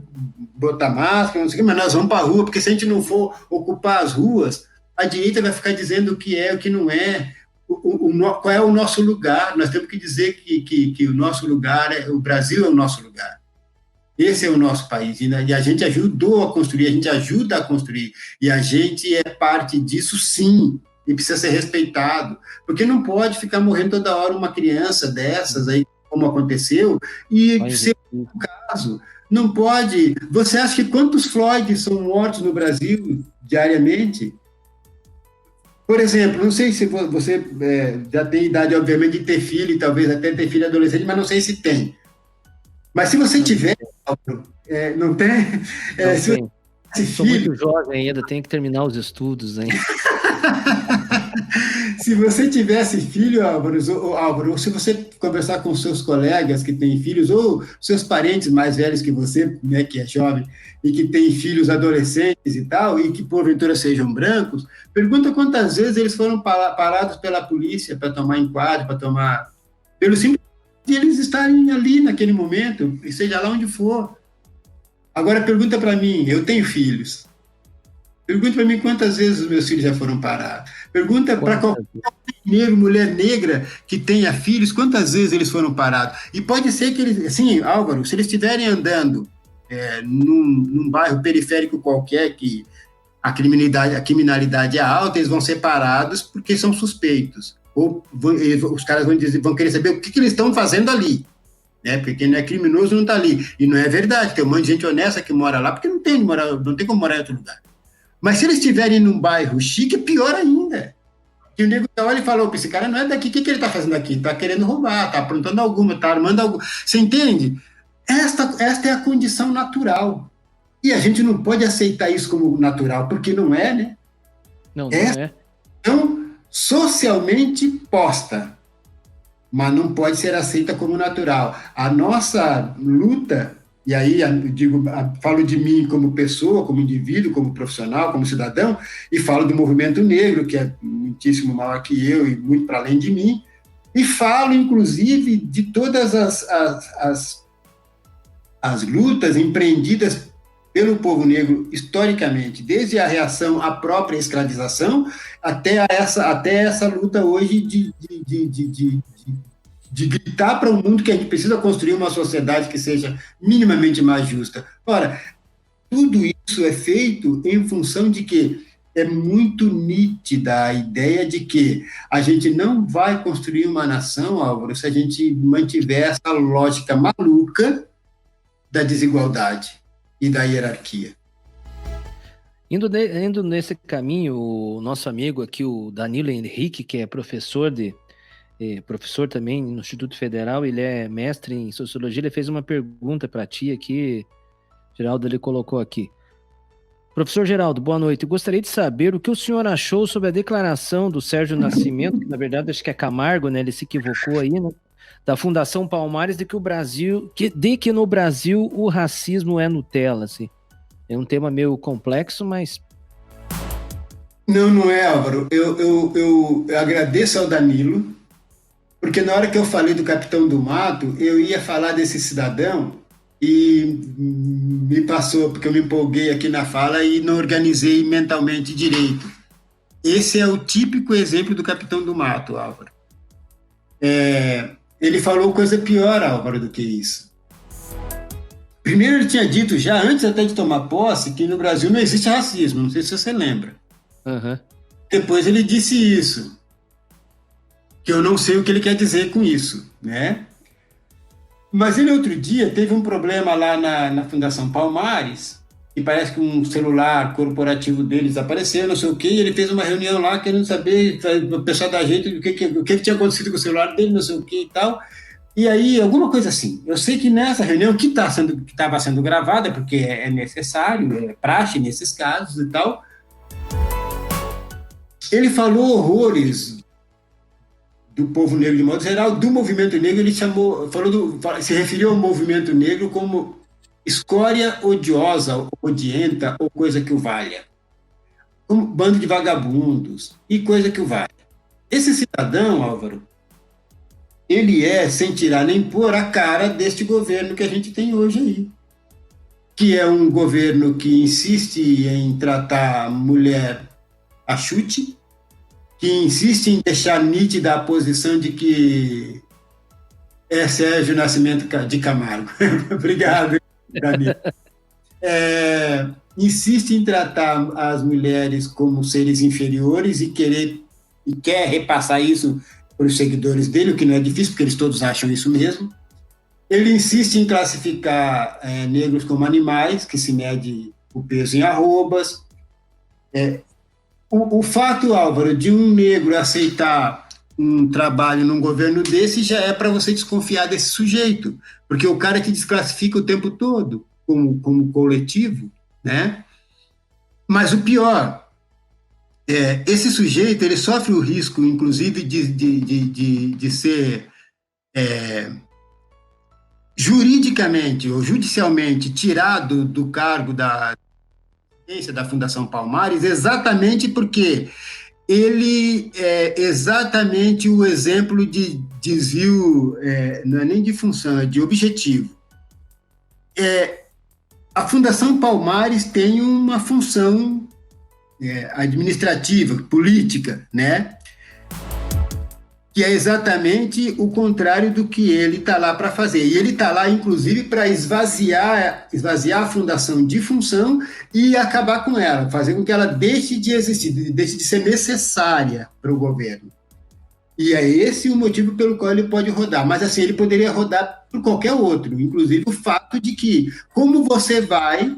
botar máscara, não sei o quê, mas nós vamos para a rua, porque se a gente não for ocupar as ruas, a direita vai ficar dizendo o que é, o que não é, qual é o nosso lugar. Nós temos que dizer que o nosso lugar, o Brasil é o nosso lugar. Esse é o nosso país, e a gente ajudou a construir, a gente ajuda a construir, e a gente é parte disso, sim, e precisa ser respeitado, porque não pode ficar morrendo toda hora uma criança dessas, aí, como aconteceu, e ser um caso. Não pode. Você acha que quantos Floyd são mortos no Brasil diariamente? Por exemplo, não sei se você já tem idade, obviamente, de ter filho, e talvez até ter filho adolescente, mas não sei se tem. Mas se você tiver, não tem? Não tem. Sou muito jovem ainda, tenho que terminar os estudos ainda. Se você tivesse filho, Álvaro, ou se você conversar com seus colegas que têm filhos, ou seus parentes mais velhos que você, né, que é jovem, e que têm filhos adolescentes e tal, e que porventura sejam brancos, pergunta quantas vezes eles foram parados pela polícia para tomar enquadro, pelo simples de eles estarem ali naquele momento, e seja lá onde for. Agora pergunta para mim, eu tenho filhos. Pergunta para mim quantas vezes os meus filhos já foram parados. Pergunta para Quantas? qualquer negro, mulher negra que tenha filhos, quantas vezes eles foram parados. E pode ser que eles, assim, Álvaro, se eles estiverem andando num bairro periférico qualquer que a criminalidade é alta, eles vão ser parados porque são suspeitos. Ou os caras vão querer saber o que eles estão fazendo ali. Né? Porque quem não é criminoso não está ali. E não é verdade, tem um monte de gente honesta que mora lá, porque não tem como morar em outro lugar. Mas se eles estiverem num bairro chique, é pior ainda. E o nego olha e fala, esse cara não é daqui, o que ele está fazendo aqui? Está querendo roubar, está aprontando alguma, está armando alguma. Você entende? Esta é a condição natural. E a gente não pode aceitar isso como natural, porque não é, né? Não é. Então, socialmente posta, mas não pode ser aceita como natural. A nossa luta, e aí falo de mim como pessoa, como indivíduo, como profissional, como cidadão, e falo do movimento negro, que é muitíssimo maior que eu e muito para além de mim, e falo, inclusive, de todas as lutas empreendidas pelo povo negro historicamente, desde a reação à própria escravização até essa luta hoje de gritar para o mundo que a gente precisa construir uma sociedade que seja minimamente mais justa. Ora, tudo isso é feito em função de que é muito nítida a ideia de que a gente não vai construir uma nação, Álvaro, se a gente mantiver essa lógica maluca da desigualdade e da hierarquia. Indo nesse caminho, o nosso amigo aqui, o Danilo Henrique, que é professor também no Instituto Federal, ele é mestre em Sociologia, ele fez uma pergunta para ti aqui, Geraldo, ele colocou aqui. Professor Geraldo, boa noite. Eu gostaria de saber o que o senhor achou sobre a declaração do Sérgio Nascimento, que na verdade acho que é Camargo, né? Ele se equivocou aí, né? Da Fundação Palmares, de que no Brasil o racismo é Nutella, assim. É um tema meio complexo, mas... Não é, Álvaro. Eu agradeço ao Danilo, porque na hora que eu falei do Capitão do Mato, eu ia falar desse cidadão e me passou, porque eu me empolguei aqui na fala e não organizei mentalmente direito. Esse é o típico exemplo do Capitão do Mato, Álvaro. Ele falou coisa pior, Álvaro, do que isso. Primeiro ele tinha dito já, antes até de tomar posse, que no Brasil não existe racismo, não sei se você lembra. Uhum. Depois ele disse isso, que eu não sei o que ele quer dizer com isso, né? Mas ele outro dia teve um problema lá na Fundação Palmares, e parece que um celular corporativo deles apareceu, não sei o quê, e ele fez uma reunião lá querendo saber, o pessoal da gente, o que tinha acontecido com o celular dele, não sei o quê e tal. E aí, alguma coisa assim. Eu sei que nessa reunião, que estava sendo gravada, porque é necessário, é praxe nesses casos e tal, ele falou horrores do povo negro de modo geral, do movimento negro, ele se referiu ao movimento negro como escória odiosa, odienta ou coisa que o valha. Um bando de vagabundos e coisa que o valha. Esse cidadão, Álvaro, ele sem tirar nem pôr, a cara deste governo que a gente tem hoje aí. Que é um governo que insiste em tratar a mulher a chute, que insiste em deixar nítida a posição de que é Sérgio Nascimento de Camargo. Obrigado, Danilo. Insiste em tratar as mulheres como seres inferiores e quer repassar isso para os seguidores dele, o que não é difícil, porque eles todos acham isso mesmo. Ele insiste em classificar negros como animais, que se mede o peso em arrobas. O fato, Álvaro, de um negro aceitar um trabalho num governo desse já é para você desconfiar desse sujeito, porque o cara que desclassifica o tempo todo como coletivo, né? Mas o pior, esse sujeito ele sofre o risco, inclusive, de ser juridicamente ou judicialmente tirado do cargo da Fundação Palmares, exatamente porque ele é exatamente o exemplo de desvio, não é nem de função, é de objetivo. A Fundação Palmares tem uma função administrativa, política, né? Que é exatamente o contrário do que ele está lá para fazer. E ele está lá, inclusive, para esvaziar a fundação de função e acabar com ela, fazer com que ela deixe de existir, deixe de ser necessária para o governo. E é esse o motivo pelo qual ele pode rodar. Mas, assim, ele poderia rodar por qualquer outro, inclusive o fato de que, como você vai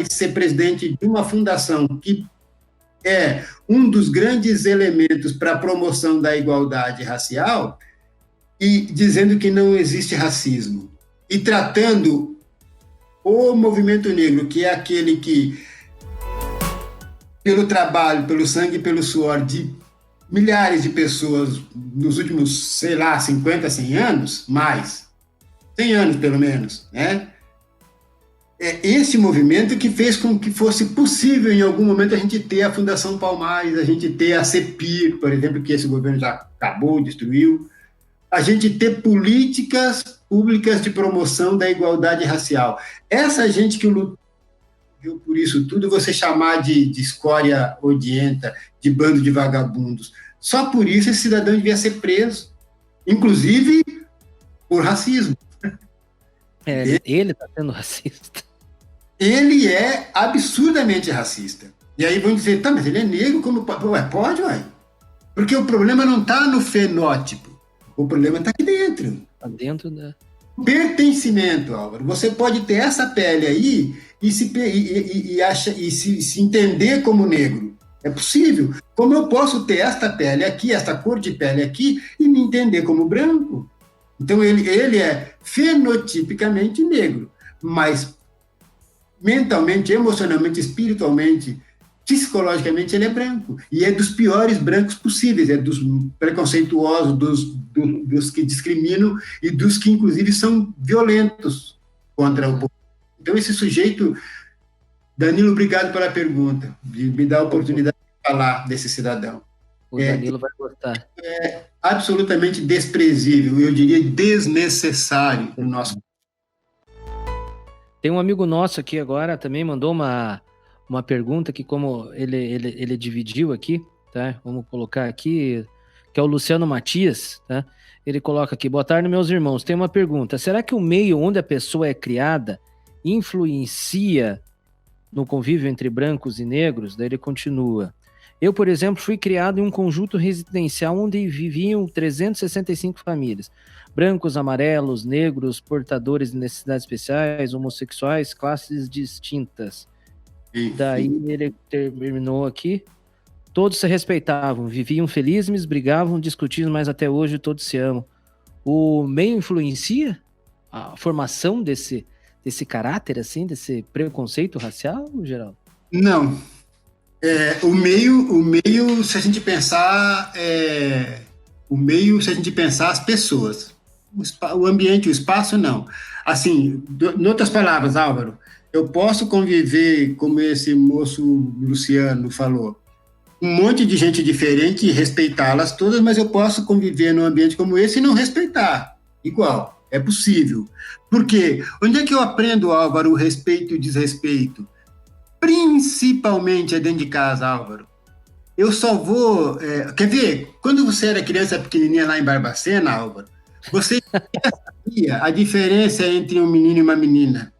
ser presidente de uma fundação que é um dos grandes elementos para a promoção da igualdade racial, e dizendo que não existe racismo, e tratando o movimento negro, que é aquele que, pelo trabalho, pelo sangue e pelo suor de milhares de pessoas nos últimos, sei lá, 50, 100 anos, mais, 100 anos pelo menos, né? É esse movimento que fez com que fosse possível, em algum momento, a gente ter a Fundação Palmares, a gente ter a CEPIR, por exemplo, que esse governo já acabou, destruiu, a gente ter políticas públicas de promoção da igualdade racial. Essa gente que lutou por isso tudo, você chamar de escória odienta, de bando de vagabundos, só por isso esse cidadão devia ser preso, inclusive por racismo. Ele está sendo racista. Ele é absurdamente racista. E aí vão dizer, tá, mas ele é negro, como pode? Ué, pode, ué. Porque o problema não está no fenótipo, o problema está aqui dentro. Está dentro da... Pertencimento, Álvaro. Você pode ter essa pele aí e se entender como negro. É possível. Como eu posso ter esta pele aqui, esta cor de pele aqui, e me entender como branco? Então, ele é fenotipicamente negro, mas mentalmente, emocionalmente, espiritualmente, psicologicamente, ele é branco. E é dos piores brancos possíveis, é dos preconceituosos, dos que discriminam e dos que, inclusive, são violentos contra o povo. Então, esse sujeito... Danilo, obrigado pela pergunta, de me dar a oportunidade de falar desse cidadão. O Danilo vai gostar. É absolutamente desprezível, eu diria desnecessário no nosso. Tem um amigo nosso aqui agora, também mandou uma pergunta que, como ele dividiu aqui, tá? Vamos colocar aqui, que é o Luciano Matias, tá? Ele coloca aqui, boa tarde, meus irmãos, tem uma pergunta, será que o meio onde a pessoa é criada influencia no convívio entre brancos e negros? Daí ele continua, eu, por exemplo, fui criado em um conjunto residencial onde viviam 365 famílias, brancos, amarelos, negros, portadores de necessidades especiais, homossexuais, classes distintas. Daí ele terminou aqui, todos se respeitavam, viviam felizes, brigavam, discutiam, mas até hoje todos se amam. O meio influencia a formação desse caráter, assim, desse preconceito racial, Geraldo? Não. O meio, se a gente pensar, se a gente pensar as pessoas, o ambiente, o espaço, não. Assim, em outras palavras, Álvaro, eu posso conviver, como esse moço Luciano falou, um monte de gente diferente e respeitá-las todas, mas eu posso conviver num ambiente como esse e não respeitar. Igual. É possível. Por quê? Onde é que eu aprendo, Álvaro, o respeito e o desrespeito? Principalmente é dentro de casa, Álvaro. Eu só vou... quer ver? Quando você era criança pequenininha lá em Barbacena, Álvaro, você sabia a diferença entre um menino e uma menina.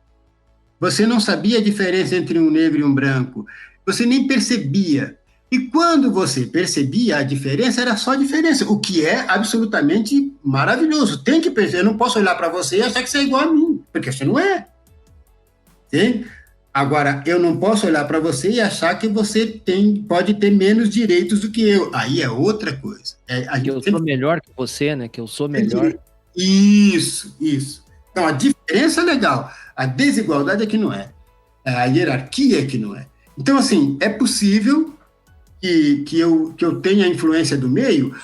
Você não sabia a diferença entre um negro e um branco. Você nem percebia. E quando você percebia a diferença, era só a diferença, o que é absolutamente maravilhoso. Tem que perceber, eu não posso olhar para você e achar que você é igual a mim, porque você não é. Sim? Agora, eu não posso olhar para você e achar que você pode ter menos direitos do que eu. Aí é outra coisa. Que eu sou melhor que você, né? Que eu sou melhor. Isso. Então, a diferença é legal. A desigualdade é que não é. A hierarquia é que não é. Então, assim, é possível que eu tenha a influência do meio,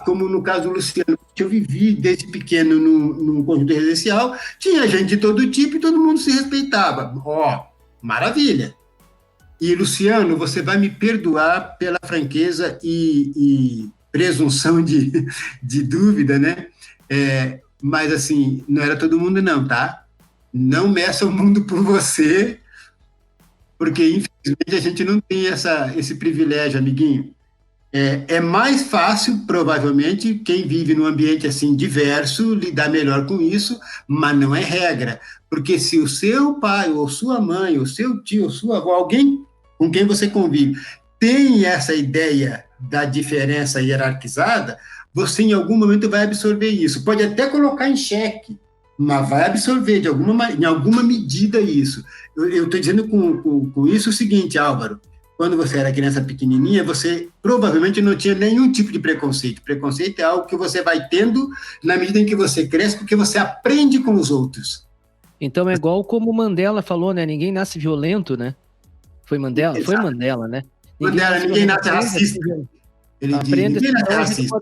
como no caso do Luciano, que eu vivi desde pequeno num conjunto residencial, tinha gente de todo tipo e todo mundo se respeitava. Maravilha! E, Luciano, você vai me perdoar pela franqueza e presunção de dúvida, né? Mas, assim, não era todo mundo não, tá? Não meça o mundo por você, porque, infelizmente, A gente não tem esse privilégio, amiguinho. É mais fácil, provavelmente, quem vive num ambiente assim diverso, lidar melhor com isso, mas não é regra. Porque se o seu pai, ou sua mãe, ou seu tio, ou sua avó, alguém com quem você convive, tem essa ideia da diferença hierarquizada, você em algum momento vai absorver isso. Pode até colocar em xeque, mas vai absorver em alguma medida isso. Eu estou dizendo com isso o seguinte, Álvaro: quando você era criança pequenininha, você provavelmente não tinha nenhum tipo de preconceito. Preconceito é algo que você vai tendo na medida em que você cresce, porque você aprende com os outros. Então é igual como o Mandela falou, né? Ninguém nasce violento, né? Foi Mandela? Exato. Foi Mandela, né? Ninguém nasce racista. Ele diz, ninguém nasce racista.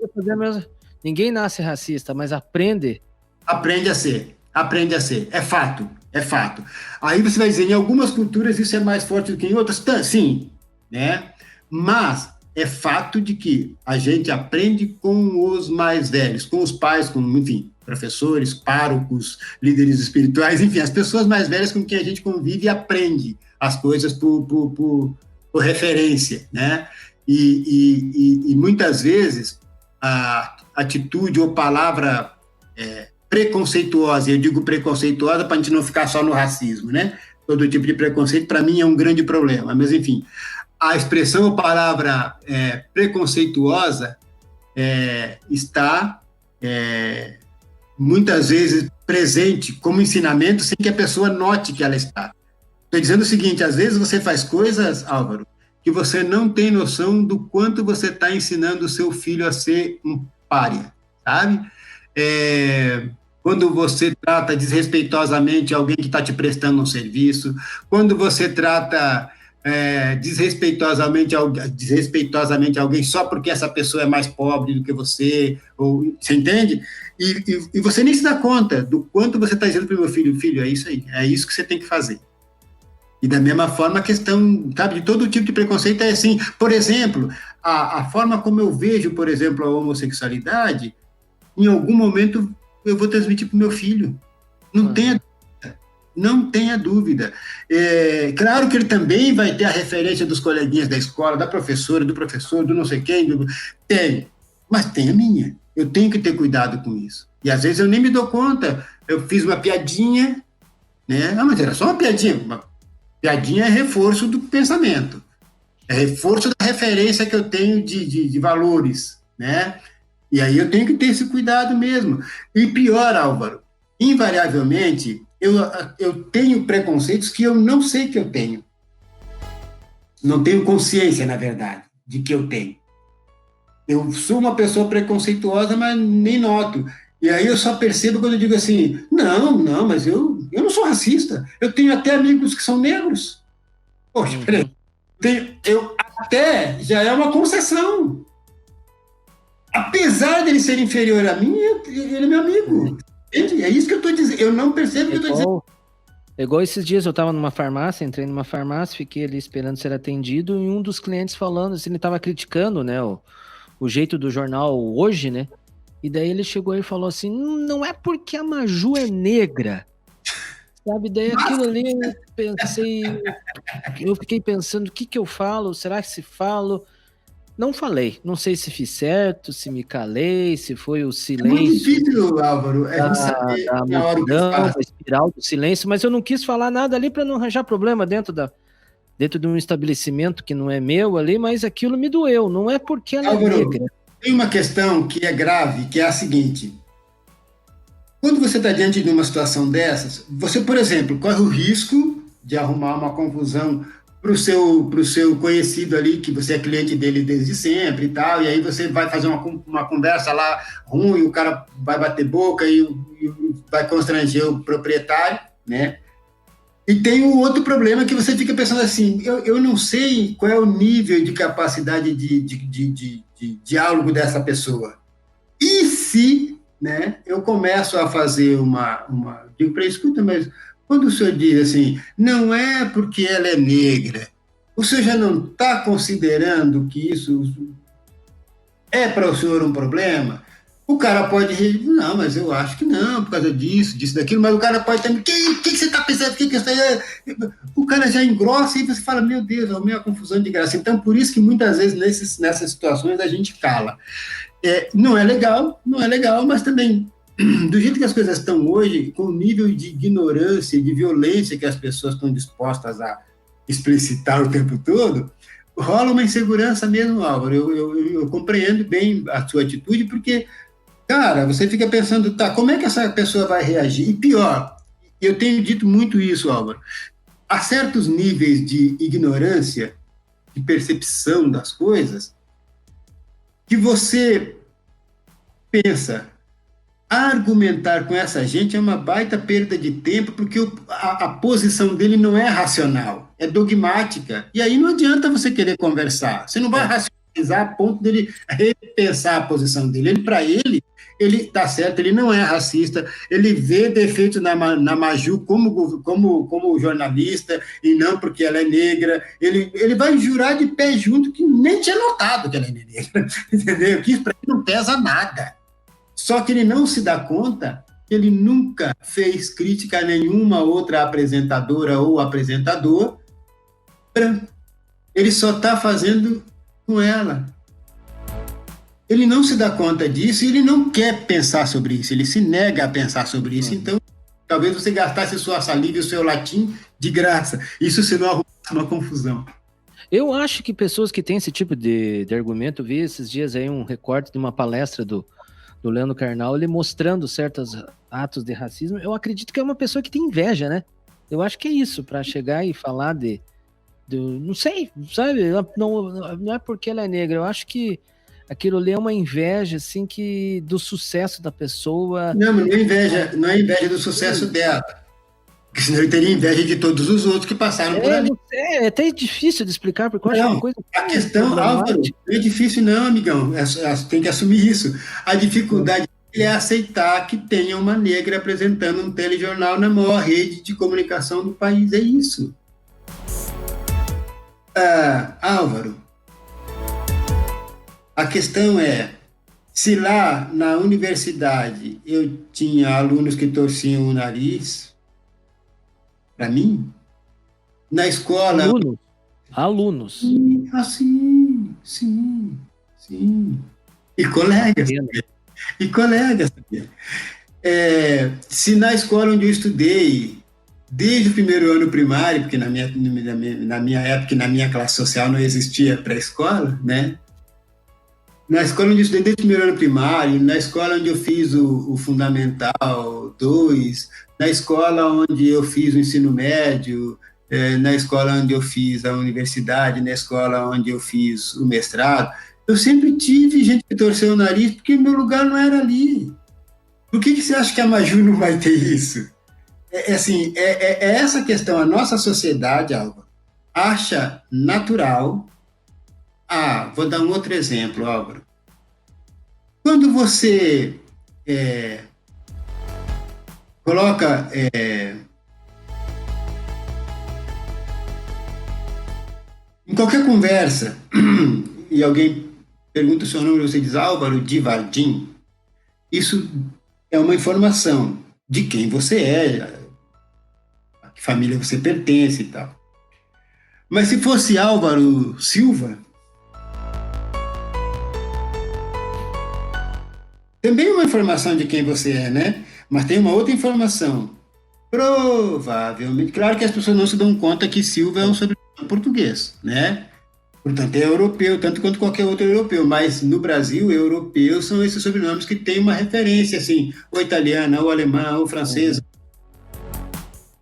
Ninguém nasce racista, mas aprende. Aprende a ser. Aprende a ser. É fato. É fato. Aí você vai dizer, em algumas culturas isso é mais forte do que em outras? Sim, né? Mas é fato de que a gente aprende com os mais velhos, com os pais, com, enfim, professores, párocos, líderes espirituais, enfim, as pessoas mais velhas com quem a gente convive e aprende as coisas por referência, né? E muitas vezes a atitude ou palavra preconceituosa, eu digo preconceituosa para a gente não ficar só no racismo, né? Todo tipo de preconceito, para mim, é um grande problema, mas enfim, a expressão ou palavra preconceituosa está muitas vezes presente como ensinamento sem que a pessoa note que ela está. Estou dizendo o seguinte, às vezes você faz coisas, Álvaro, que você não tem noção do quanto você está ensinando o seu filho a ser um pária, sabe? Quando você trata desrespeitosamente alguém que está te prestando um serviço, quando você trata desrespeitosamente alguém só porque essa pessoa é mais pobre do que você, você entende? E você nem se dá conta do quanto você está dizendo para o meu filho, é isso aí, é isso que você tem que fazer. E da mesma forma a questão, sabe, de todo tipo de preconceito é assim. Por exemplo, a forma como eu vejo, por exemplo, a homossexualidade, em algum momento eu vou transmitir para o meu filho. Não tenha dúvida. Claro que ele também vai ter a referência dos coleguinhas da escola, da professora, do professor, do não sei quem. Mas tem a minha. Eu tenho que ter cuidado com isso. E às vezes eu nem me dou conta. Eu fiz uma piadinha, né? Mas era só uma piadinha. Piadinha é reforço do pensamento. É reforço da referência que eu tenho de valores, né? E aí eu tenho que ter esse cuidado mesmo. E pior, Álvaro, invariavelmente, eu tenho preconceitos que eu não sei que eu tenho. Não tenho consciência, na verdade, de que eu tenho. Eu sou uma pessoa preconceituosa, mas nem noto. E aí eu só percebo quando eu digo assim, não, mas eu não sou racista. Eu tenho até amigos que são negros. Poxa, peraí. Eu até já é uma concessão. Apesar dele ser inferior a mim, ele é meu amigo. Entende? É isso que eu estou dizendo. Eu não percebo o que eu estou dizendo. É igual esses dias eu estava numa farmácia, entrei numa farmácia, fiquei ali esperando ser atendido, e um dos clientes falando, assim, ele estava criticando, né, o jeito do jornal hoje, né? E daí ele chegou aí e falou assim, não é porque a Maju é negra, sabe? Daí aquilo ali eu fiquei pensando, o que eu falo? Será que se falo? Não falei, não sei se fiz certo, se me calei, se foi o silêncio. É muito difícil, Álvaro, a gente saber na hora que faz. A espiral do silêncio, mas eu não quis falar nada ali para não arranjar problema dentro de um estabelecimento que não é meu ali, mas aquilo me doeu, não é porque ela Álvaro, é negra. Tem uma questão que é grave, que é a seguinte: quando você está diante de uma situação dessas, você, por exemplo, corre o risco de arrumar uma confusão para o seu conhecido ali, que você é cliente dele desde sempre e tal, e aí você vai fazer uma conversa lá ruim, o cara vai bater boca e vai constranger o proprietário, né? E tem um outro problema que você fica pensando assim, eu não sei qual é o nível de capacidade de diálogo dessa pessoa. E se, né, eu começo a fazer digo para ele, escuta, mas quando o senhor diz assim, não é porque ela é negra, o senhor já não está considerando que isso é para o senhor um problema? O cara pode rir, não, mas eu acho que não, por causa disso, disso, daquilo, mas o cara pode também, que você está pensando, que isso aí é? O cara já engrossa e você fala, meu Deus, é uma confusão de graça. Então, por isso que muitas vezes nessas situações a gente cala. Não é legal, não é legal, mas também, do jeito que as coisas estão hoje, com o nível de ignorância e de violência que as pessoas estão dispostas a explicitar o tempo todo, rola uma insegurança mesmo, Álvaro. Eu compreendo bem a sua atitude, porque, cara, você fica pensando, tá, como é que essa pessoa vai reagir? E pior, eu tenho dito muito isso, Álvaro, há certos níveis de ignorância, de percepção das coisas, que você pensa, argumentar com essa gente é uma baita perda de tempo, porque a posição dele não é racional, é dogmática. E aí não adianta você querer conversar. Você não vai racionalizar a ponto dele repensar a posição dele. Ele está certo, ele não é racista, ele vê defeitos na Maju como jornalista, e não porque ela é negra. Ele vai jurar de pé junto que nem tinha notado que ela é negra. Entendeu? Que isso para ele não pesa nada. Só que ele não se dá conta que ele nunca fez crítica a nenhuma outra apresentadora ou apresentador branco. Ele só está fazendo com ela. Ele não se dá conta disso e ele não quer pensar sobre isso, ele se nega a pensar sobre isso. Então, talvez você gastasse sua saliva e o seu latim de graça. Isso se não arrumasse uma confusão. Eu acho que pessoas que têm esse tipo de argumento, vi esses dias aí um recorte de uma palestra do Leandro Carnal, ele mostrando certos atos de racismo. Eu acredito que é uma pessoa que tem inveja, né? Eu acho que é isso, para chegar e falar não sei, sabe? Não é porque ela é negra, eu acho que aquilo ali é uma inveja, assim, do sucesso da pessoa. Não, mas não é inveja do sucesso dela. Porque senão ele teria inveja de todos os outros que passaram por ali. É até difícil de explicar, porque eu acho uma coisa... A questão, Álvaro, não é difícil não, amigão. Tem que assumir isso. A dificuldade é aceitar que tenha uma negra apresentando um telejornal na maior rede de comunicação do país. É isso. Álvaro, a questão é, se lá na universidade eu tinha alunos que torciam o nariz, para mim, na escola... Alunos. Sim. E colegas. Se na escola onde eu estudei, desde o primeiro ano primário, porque na minha época, na minha classe social não existia pré-escola, né? Na escola onde eu estudei desde o primeiro ano primário, na escola onde eu fiz o Fundamental 2, na escola onde eu fiz o ensino médio, na escola onde eu fiz a universidade, na escola onde eu fiz o mestrado, eu sempre tive gente que torceu o nariz porque meu lugar não era ali. Por que você acha que a Maju não vai ter isso? É essa questão. A nossa sociedade, Álvaro, acha natural... vou dar um outro exemplo, Álvaro. Quando você coloca... em qualquer conversa, e alguém pergunta o seu nome, você diz Álvaro de Vardim, isso é uma informação de quem você é, a que família você pertence e tal. Mas se fosse Álvaro Silva, também é uma informação de quem você é, né? Mas tem uma outra informação. Provavelmente, claro que as pessoas não se dão conta que Silva é um sobrenome português, né? Portanto, é europeu, tanto quanto qualquer outro europeu. Mas no Brasil, europeus são esses sobrenomes que têm uma referência, assim, ou italiana, ou alemã, ou francesa.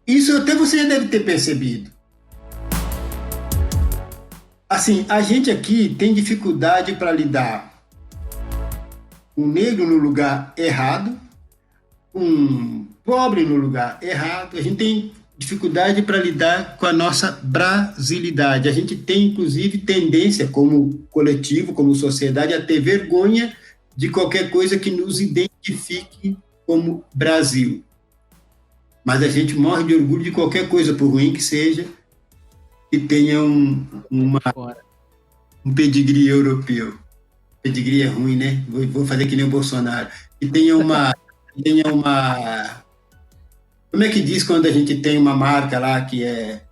Isso até você já deve ter percebido. Assim, a gente aqui tem dificuldade para lidar com um negro no lugar errado, um pobre no lugar errado. A gente tem dificuldade para lidar com a nossa brasilidade. A gente tem, inclusive, tendência, como coletivo, como sociedade, a ter vergonha de qualquer coisa que nos identifique como Brasil. Mas a gente morre de orgulho de qualquer coisa, por ruim que seja, que tenha um pedigree europeu. Pedigree é ruim, né? Vou fazer que nem o Bolsonaro. Que tenha uma. Como é que diz quando a gente tem uma marca lá que é.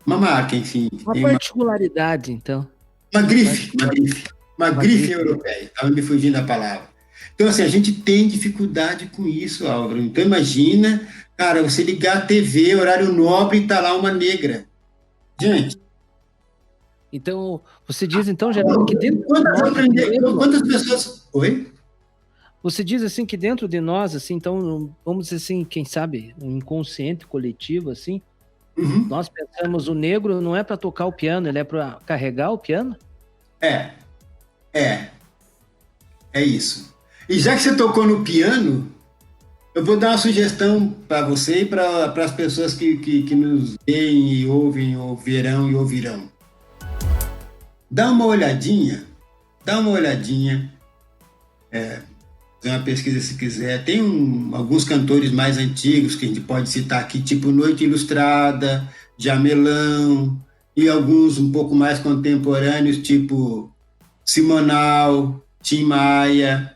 Uma marca, enfim. Uma Tem particularidade, então. uma grife, uma grife Grife. europeia. Estava me fugindo a palavra. Então, assim, a gente tem dificuldade com isso, Álvaro. Então, imagina, cara, você ligar a TV, horário nobre, e tá lá uma negra. Gente, Então, você diz, então, Geraldo, que dentro de quantas pessoas. Oi? você diz assim que dentro de nós, assim, então, vamos dizer assim, quem sabe, um inconsciente coletivo, assim, Uhum. nós pensamos o negro não é para tocar o piano, ele é para carregar o piano? É, é, é isso. E já que você tocou no piano, eu vou dar uma sugestão para você e para as pessoas que nos veem e ouvem, ouvirão e ouvirão. Dá uma olhadinha, dá uma olhadinha, fazer uma pesquisa se quiser. Tem alguns cantores mais antigos que a gente pode citar aqui, tipo Noite Ilustrada, Jamelão, e alguns um pouco mais contemporâneos, tipo Simonal, Tim Maia,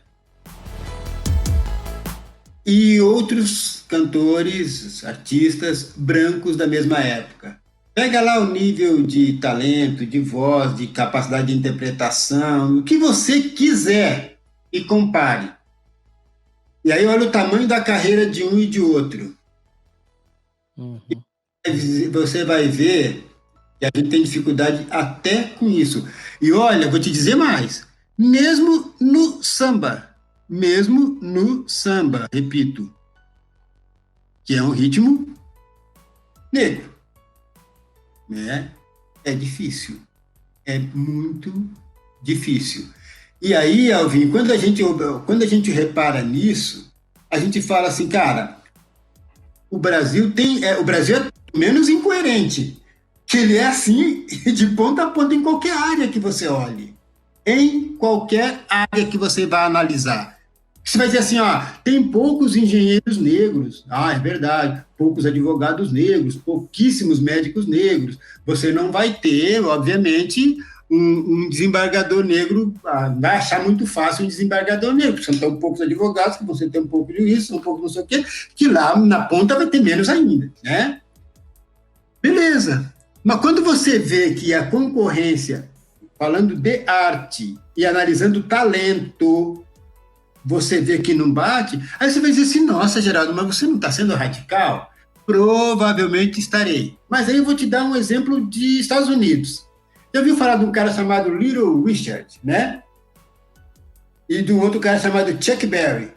e outros cantores, artistas brancos da mesma época. Pega lá o nível de talento, de voz, de capacidade de interpretação, o que você quiser e compare. E aí olha o tamanho da carreira de um e de outro. Uhum. Você vai ver que a gente tem dificuldade até com isso. E olha, vou te dizer mais. Mesmo no samba, repito, que é um ritmo negro, né? É difícil. É muito difícil. E aí, Alvin, quando a gente repara nisso, a gente fala assim, cara, o Brasil é menos incoerente, que ele é assim de ponta a ponta em qualquer área que você olhe, em qualquer área que você vai analisar. Você vai dizer assim, ó, tem poucos engenheiros negros, é verdade, poucos advogados negros, pouquíssimos médicos negros. Você não vai ter, obviamente, um desembargador negro, vai achar muito fácil um desembargador negro, porque são tão poucos advogados que você tem um pouco de isso, um pouco não sei o quê, que lá na ponta vai ter menos ainda, né? Beleza. Mas quando você vê que a concorrência, falando de arte e analisando talento, você vê que não bate, aí você vai dizer assim, nossa, Geraldo, mas você não está sendo radical? Provavelmente estarei. Mas aí eu vou te dar um exemplo de Estados Unidos. Já ouviu falar de um cara chamado Little Richard, né? E de um outro cara chamado Chuck Berry.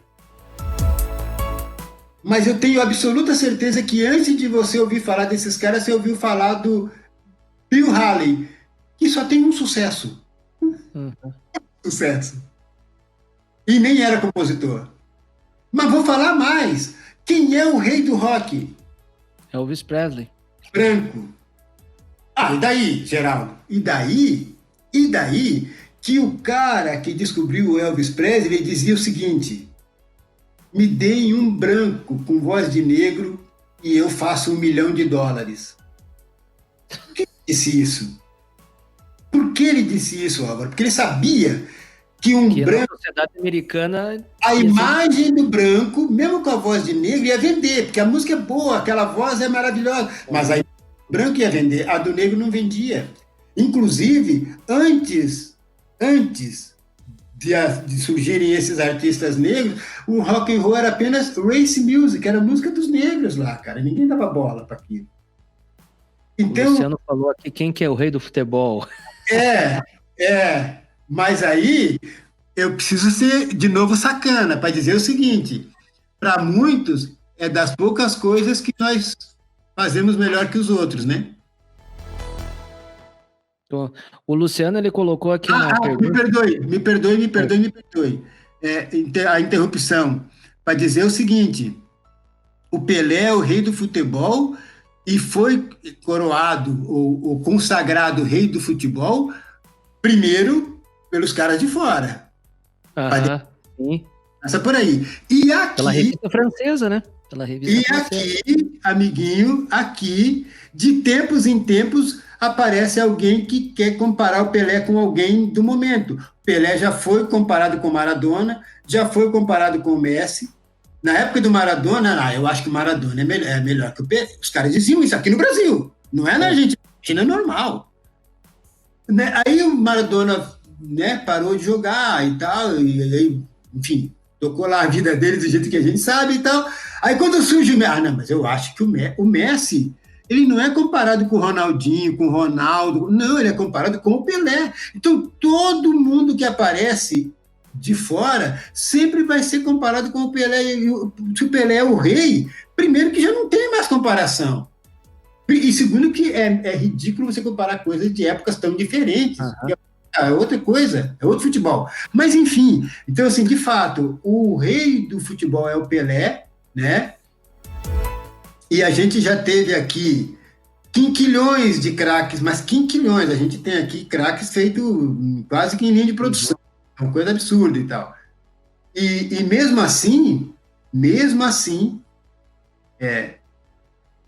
Mas eu tenho absoluta certeza que antes de você ouvir falar desses caras, você ouviu falar do Bill Haley, que só tem um sucesso. Sucesso. E nem era compositor. Mas vou falar mais. Quem é o rei do rock? Elvis Presley. Branco. E daí, Geraldo? E daí que o cara que descobriu o Elvis Presley dizia o seguinte: me deem um branco com voz de negro e eu faço $1 milhão. Por que ele disse isso? Por que ele disse isso, Álvaro? Porque ele sabia que branco, a sociedade americana, a imagem do branco, mesmo com a voz de negro, ia vender, porque a música é boa, aquela voz é maravilhosa, mas a branco ia vender, a do negro não vendia. Inclusive, antes de surgirem esses artistas negros, o rock and roll era apenas race music, era a música dos negros lá, cara. Ninguém dava bola para aquilo. Então, o Luciano falou aqui quem que é o rei do futebol. Mas aí eu preciso ser de novo sacana para dizer o seguinte: para muitos é das poucas coisas que nós fazemos melhor que os outros, né? O Luciano, ele colocou aqui uma pergunta. Me perdoe. A interrupção. Para dizer o seguinte: o Pelé é o rei do futebol e foi coroado ou consagrado rei do futebol primeiro pelos caras de fora. Sim. Passa por aí. E aqui... Pela revista francesa, né? Pela revista E aqui, amiguinho, aqui, de tempos em tempos, aparece alguém que quer comparar o Pelé com alguém do momento. Pelé já foi comparado com Maradona, já foi comparado com o Messi. Na época do Maradona, eu acho que o Maradona é melhor que o Pelé. Os caras diziam isso aqui no Brasil, não é na Argentina. Argentina é normal. Né? Aí o Maradona, né, parou de jogar e tal, e aí, enfim, tocou lá a vida dele do jeito que a gente sabe e tal. Aí quando surge o Messi, não, mas eu acho que o Messi, ele não é comparado com o Ronaldinho, com o Ronaldo, não, ele é comparado com o Pelé. Então todo mundo que aparece de fora sempre vai ser comparado com o Pelé. Se o Pelé é o rei, primeiro que já não tem mais comparação. E segundo que é ridículo você comparar coisas de épocas tão diferentes. É outra coisa, é outro futebol. Mas, enfim, então, assim, de fato, o rei do futebol é o Pelé, né? E a gente já teve aqui quinquilhões de craques, mas quinquilhões, a gente tem aqui craques feitos quase que em linha de produção, é uma coisa absurda e tal. E mesmo assim,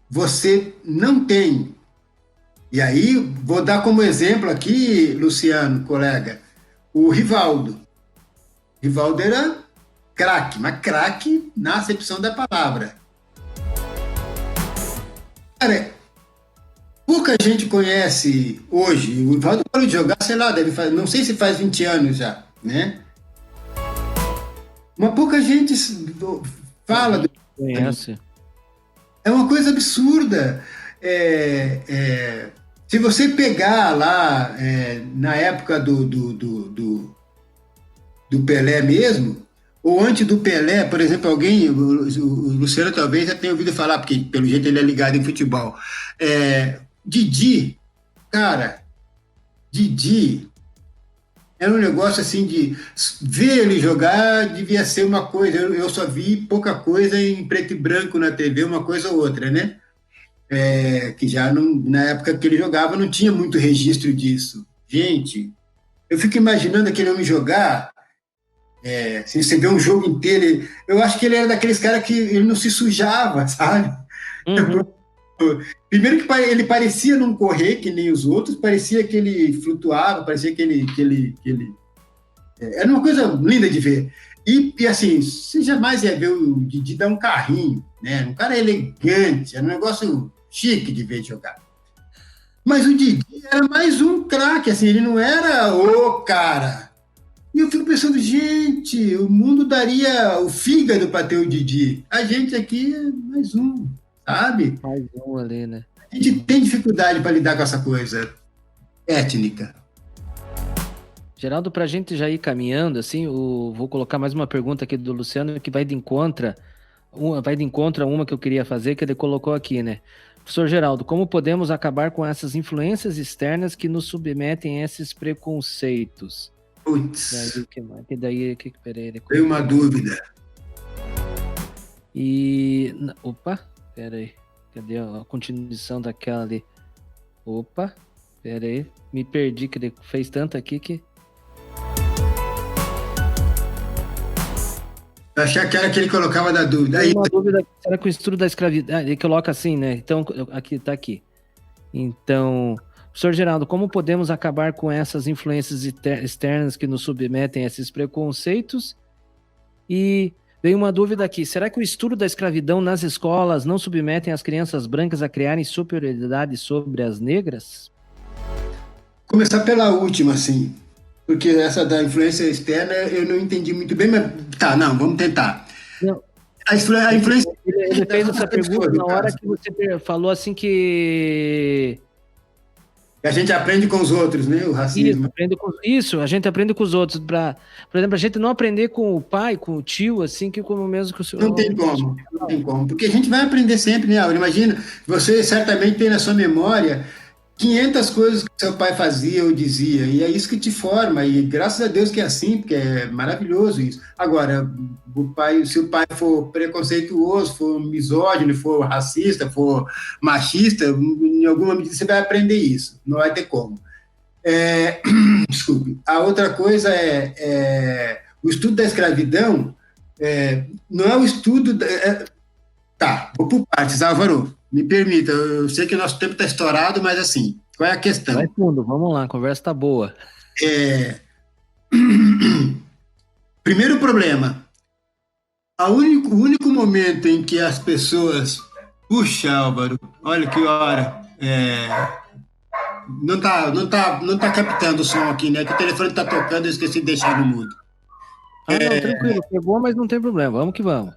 você não tem. E aí, vou dar como exemplo aqui, Luciano, colega, o Rivaldo. Rivaldo era craque, mas craque na acepção da palavra. Cara, pouca gente conhece hoje. O Rivaldo parou de jogar, sei lá, não sei se faz 20 anos já, né? Mas pouca gente fala do. Conhece. É uma coisa absurda. Se você pegar lá, na época do Pelé mesmo, ou antes do Pelé, por exemplo, o Luciano talvez já tenha ouvido falar, porque pelo jeito ele é ligado em futebol. Didi, cara, Didi era um negócio assim de ver ele jogar devia ser uma coisa. Eu só vi pouca coisa em preto e branco na TV, uma coisa ou outra, né? Que já na época que ele jogava não tinha muito registro disso. Gente, eu fico imaginando aquele homem jogar, se você vê um jogo inteiro, eu acho que ele era daqueles caras que ele não se sujava, sabe? Primeiro que ele parecia não correr que nem os outros, parecia que ele flutuava, parecia que ele era uma coisa linda de ver. E assim, você jamais ia ver o Didi dar um carrinho, né? Um cara elegante, era um negócio chique de ver jogar. Mas o Didi era mais um craque, assim, ele não era o cara. E eu fico pensando, gente, o mundo daria o fígado para ter o Didi. A gente aqui é mais um, sabe? Mais um ali, né? A gente tem dificuldade para lidar com essa coisa étnica. Geraldo, para a gente já ir caminhando, assim, vou colocar mais uma pergunta aqui do Luciano que vai de encontro a uma que eu queria fazer, que ele colocou aqui, né? Professor Geraldo, como podemos acabar com essas influências externas que nos submetem a esses preconceitos? Putz, peraí, tem uma dúvida. Opa, peraí, cadê a continuação daquela ali? Opa, peraí, me perdi, que ele fez tanto aqui que... Eu achei que era que ele colocava da dúvida. Aí, uma dúvida, será que o estudo da escravidão... Ele coloca assim, né? Então, aqui, tá aqui. Então, professor Geraldo, como podemos acabar com essas influências externas que nos submetem a esses preconceitos? E veio uma dúvida aqui, será que o estudo da escravidão nas escolas não submetem as crianças brancas a criarem superioridade sobre as negras? Começar pela última, assim. Porque essa da influência externa eu não entendi muito bem, mas tá, não, vamos tentar. Não. A influência... Ele fez essa pergunta na hora que você falou assim que... A gente aprende com os outros, né? O racismo. Isso, a gente aprende com os outros. Por exemplo, a gente não aprender com o pai, com o tio, assim, que como mesmo que o senhor... Não tem como. Porque a gente vai aprender sempre, né? Imagina, você certamente tem na sua memória 500 coisas que seu pai fazia ou dizia, e é isso que te forma, e graças a Deus que é assim, porque é maravilhoso isso. Agora, se o pai for preconceituoso, for misógino, for racista, for machista, em alguma medida você vai aprender isso, não vai ter como. Desculpe. A outra coisa o estudo da escravidão não é o estudo... Tá, vou por partes, Álvaro. Me permita, eu sei que o nosso tempo está estourado, mas assim, qual é a questão? Vai fundo, vamos lá, a conversa tá boa. É... Primeiro problema, o único momento em que as pessoas... Puxa, Álvaro, olha que hora. Não tá captando o som aqui, né? Que o telefone tá tocando, eu esqueci de deixar no mudo. Ah, não, tranquilo, pegou, mas não tem problema, vamos que vamos.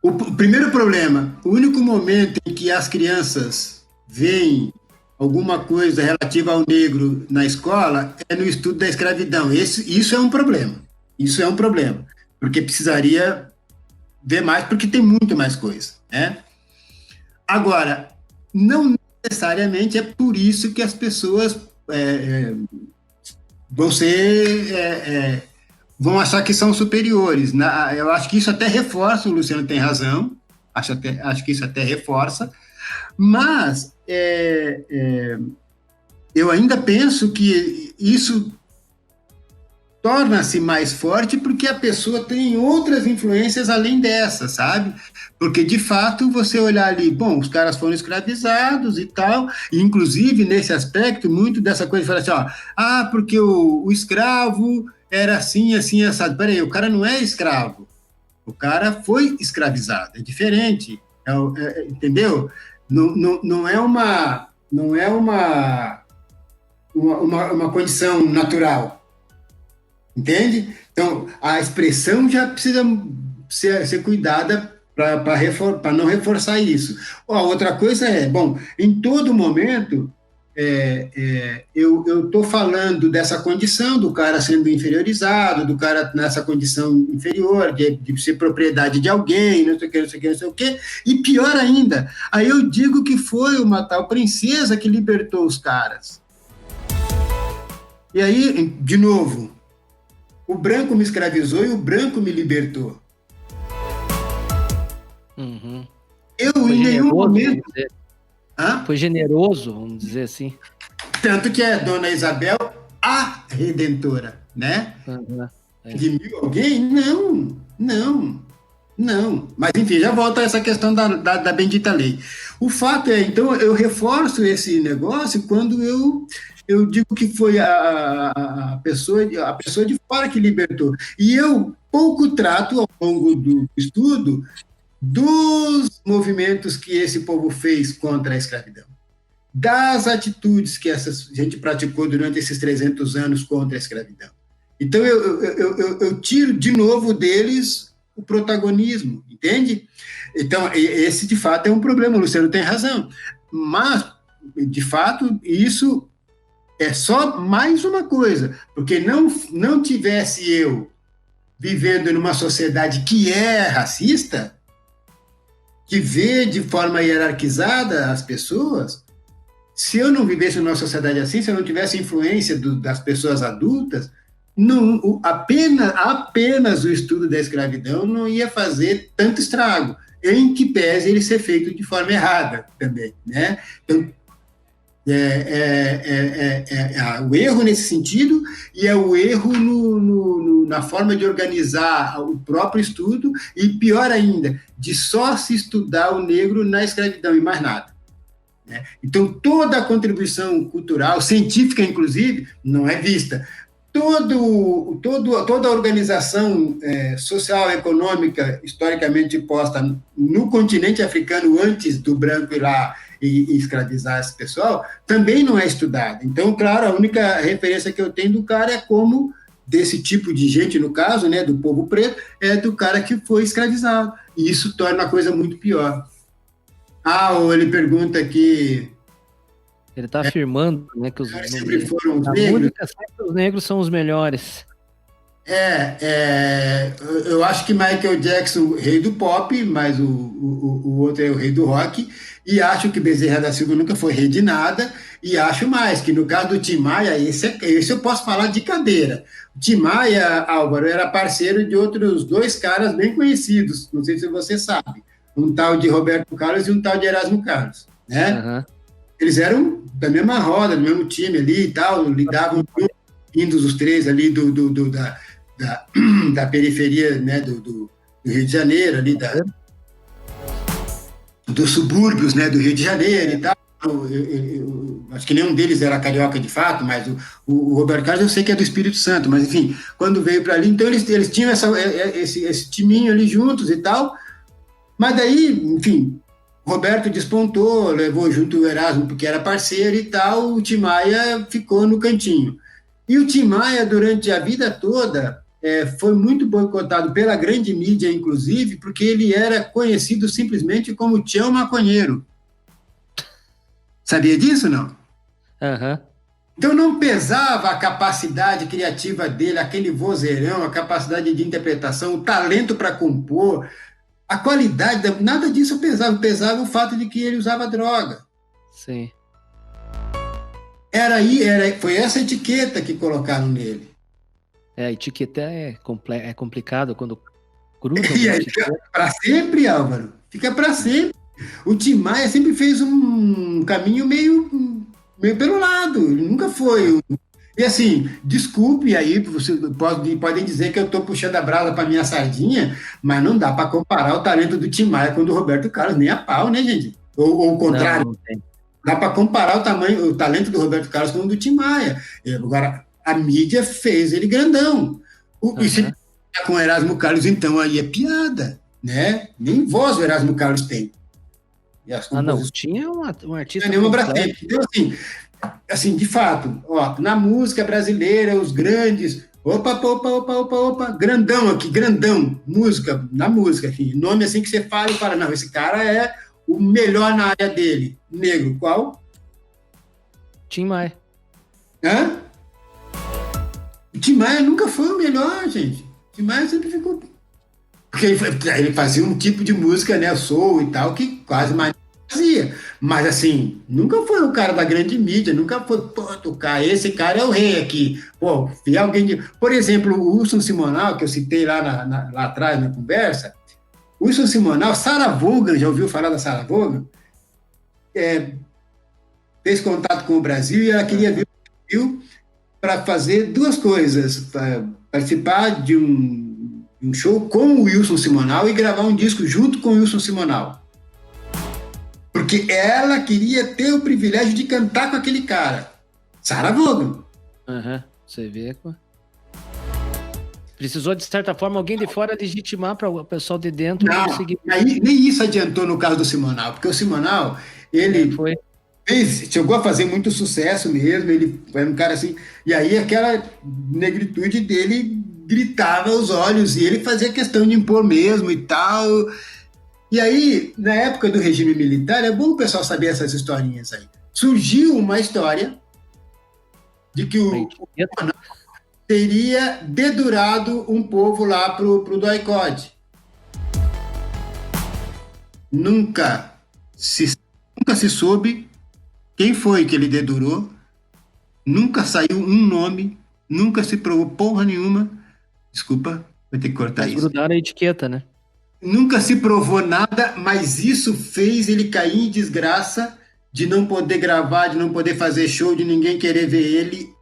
O primeiro problema, o único momento em que as crianças veem alguma coisa relativa ao negro na escola é no estudo da escravidão. Isso é um problema. Isso é um problema. Porque precisaria ver mais, porque tem muito mais coisa, né? Agora, não necessariamente é por isso que as pessoas vão achar que são superiores. Eu acho que isso até reforça, o Luciano tem razão, acho que isso até reforça, mas eu ainda penso que isso torna-se mais forte porque a pessoa tem outras influências além dessa, sabe? Porque, de fato, você olhar ali, bom, os caras foram escravizados e tal, e, inclusive, nesse aspecto, muito dessa coisa de falar assim, porque o escravo era assim, assim, assado. Peraí, o cara não é escravo, o cara foi escravizado, é diferente, entendeu? Não é uma condição natural. Entende? Então, a expressão já precisa ser cuidada para não reforçar isso. A outra coisa bom, em todo momento, eu estou falando dessa condição do cara sendo inferiorizado, do cara nessa condição inferior, de ser propriedade de alguém, não sei o que, não sei o que, não sei o que, e pior ainda, aí eu digo que foi uma tal princesa que libertou os caras. E aí, de novo, o branco me escravizou e o branco me libertou. Uhum. Em nenhum momento... Foi generoso, vamos dizer assim. Tanto que é Dona Isabel a Redentora, né? Uhum. Redimiu alguém? Não. Mas, enfim, já volta a essa questão da bendita lei. O fato então, eu reforço esse negócio quando eu digo que foi a pessoa de fora que libertou. E eu pouco trato, ao longo do estudo, dos movimentos que esse povo fez contra a escravidão, das atitudes que essa gente praticou durante esses 300 anos contra a escravidão. Então, eu tiro de novo deles o protagonismo, entende? Então, esse, de fato, é um problema, o Luciano tem razão. Mas, de fato, isso... é só mais uma coisa, porque não tivesse eu vivendo numa sociedade que é racista, que vê de forma hierarquizada as pessoas, se eu não vivesse numa sociedade assim, se eu não tivesse influência das pessoas adultas, apenas o estudo da escravidão não ia fazer tanto estrago, em que pese ele ser feito de forma errada também, né? Então, o erro nesse sentido, e é o erro na forma de organizar o próprio estudo, e pior ainda, de só se estudar o negro na escravidão e mais nada. Né? Então, toda a contribuição cultural, científica inclusive, não é vista. Toda a organização social, econômica, historicamente posta no continente africano antes do branco ir lá e escravizar esse pessoal, também não é estudada. Então, claro, a única referência que eu tenho do cara é como, desse tipo de gente, no caso, né, do povo preto, é do cara que foi escravizado. E isso torna a coisa muito pior. Ou ele pergunta aqui... Ele está afirmando, né, que sempre foram os negros. Música, sempre os negros são os melhores. Eu acho que Michael Jackson, rei do pop, mas o outro é o rei do rock, e acho que Bezerra da Silva nunca foi rei de nada, e acho mais, que no caso do Tim Maia, esse eu posso falar de cadeira. O Tim Maia, Álvaro, era parceiro de outros dois caras bem conhecidos, não sei se você sabe, um tal de Roberto Carlos e um tal de Erasmo Carlos, né? Uhum. Eles eram da mesma roda, do mesmo time ali e tal, lidavam vindos os três ali da periferia, né, do Rio de Janeiro, ali dos subúrbios, né, do Rio de Janeiro e tal. Acho que nenhum deles era carioca de fato, mas o Roberto Carlos eu sei que é do Espírito Santo, mas enfim, quando veio para ali, então eles tinham esse timinho ali juntos e tal, mas daí, enfim, Roberto despontou, levou junto o Erasmo porque era parceiro e tal, o Tim Maia ficou no cantinho. E o Tim Maia, durante a vida toda, foi muito boicotado pela grande mídia, inclusive, porque ele era conhecido simplesmente como Tião Maconheiro. Sabia disso, não? Aham. Então não pesava a capacidade criativa dele, aquele vozeirão, a capacidade de interpretação, o talento para compor, a qualidade, nada disso pesava o fato de que ele usava droga. Sim. Foi essa etiqueta que colocaram nele. A etiqueta é complicado quando gruda. E aí fica para sempre, Álvaro. Fica para sempre. O Tim Maia sempre fez um caminho meio pelo lado. Ele nunca foi. E assim, desculpe aí, vocês podem dizer que eu estou puxando a brasa para minha sardinha, mas não dá para comparar o talento do Tim Maia com o do Roberto Carlos, nem a pau, né, gente? Ou o contrário. Não tem. Dá para comparar o talento do Roberto Carlos com o do Tim Maia. Agora, a mídia fez ele grandão. E se com o Erasmo Carlos, então, aí é piada, né? Nem voz o Erasmo Carlos tem. Não, tinha um artista... Nenhuma brasileira. Então, assim, de fato, ó, na música brasileira, os grandes... Opa, grandão aqui, grandão, na música, assim, nome assim que você fala e fala, não, esse cara é o melhor na área dele. Negro, qual? Tim Maia. Hã? O Tim Maia nunca foi o melhor, gente. O Tim Maia sempre ficou... Porque ele fazia um tipo de música, né, soul e tal, que quase mais fazia. Mas, assim, nunca foi o cara da grande mídia, nunca foi, tocar, esse cara é o rei aqui. Pô, alguém de... Por exemplo, o Wilson Simonal, que eu citei lá atrás na conversa, o Wilson Simonal, Sarah Vaughan, já ouviu falar da Sarah Vaughan? Fez contato com o Brasil e ela queria vir ao Brasil para fazer duas coisas, para participar de um show com o Wilson Simonal e gravar um disco junto com o Wilson Simonal. Porque ela queria ter o privilégio de cantar com aquele cara. Sarah Vaughan. Você vê. Precisou, de certa forma, alguém de fora legitimar para o pessoal de dentro conseguir... Nem isso adiantou no caso do Simonal, porque o Simonal, ele chegou a fazer muito sucesso mesmo, ele foi um cara assim, e aí aquela negritude dele gritava aos olhos, e ele fazia questão de impor mesmo e tal. E aí, na época do regime militar, é bom o pessoal saber essas historinhas aí. Surgiu uma história de que o teria dedurado um povo lá pro doicode. Nunca se soube quem foi que ele dedurou, nunca saiu um nome, nunca se provou porra nenhuma. Desculpa, vai ter que cortar isso. Grudaram a etiqueta, né? Nunca se provou nada, mas isso fez ele cair em desgraça de não poder gravar, de não poder fazer show, de ninguém querer ver ele.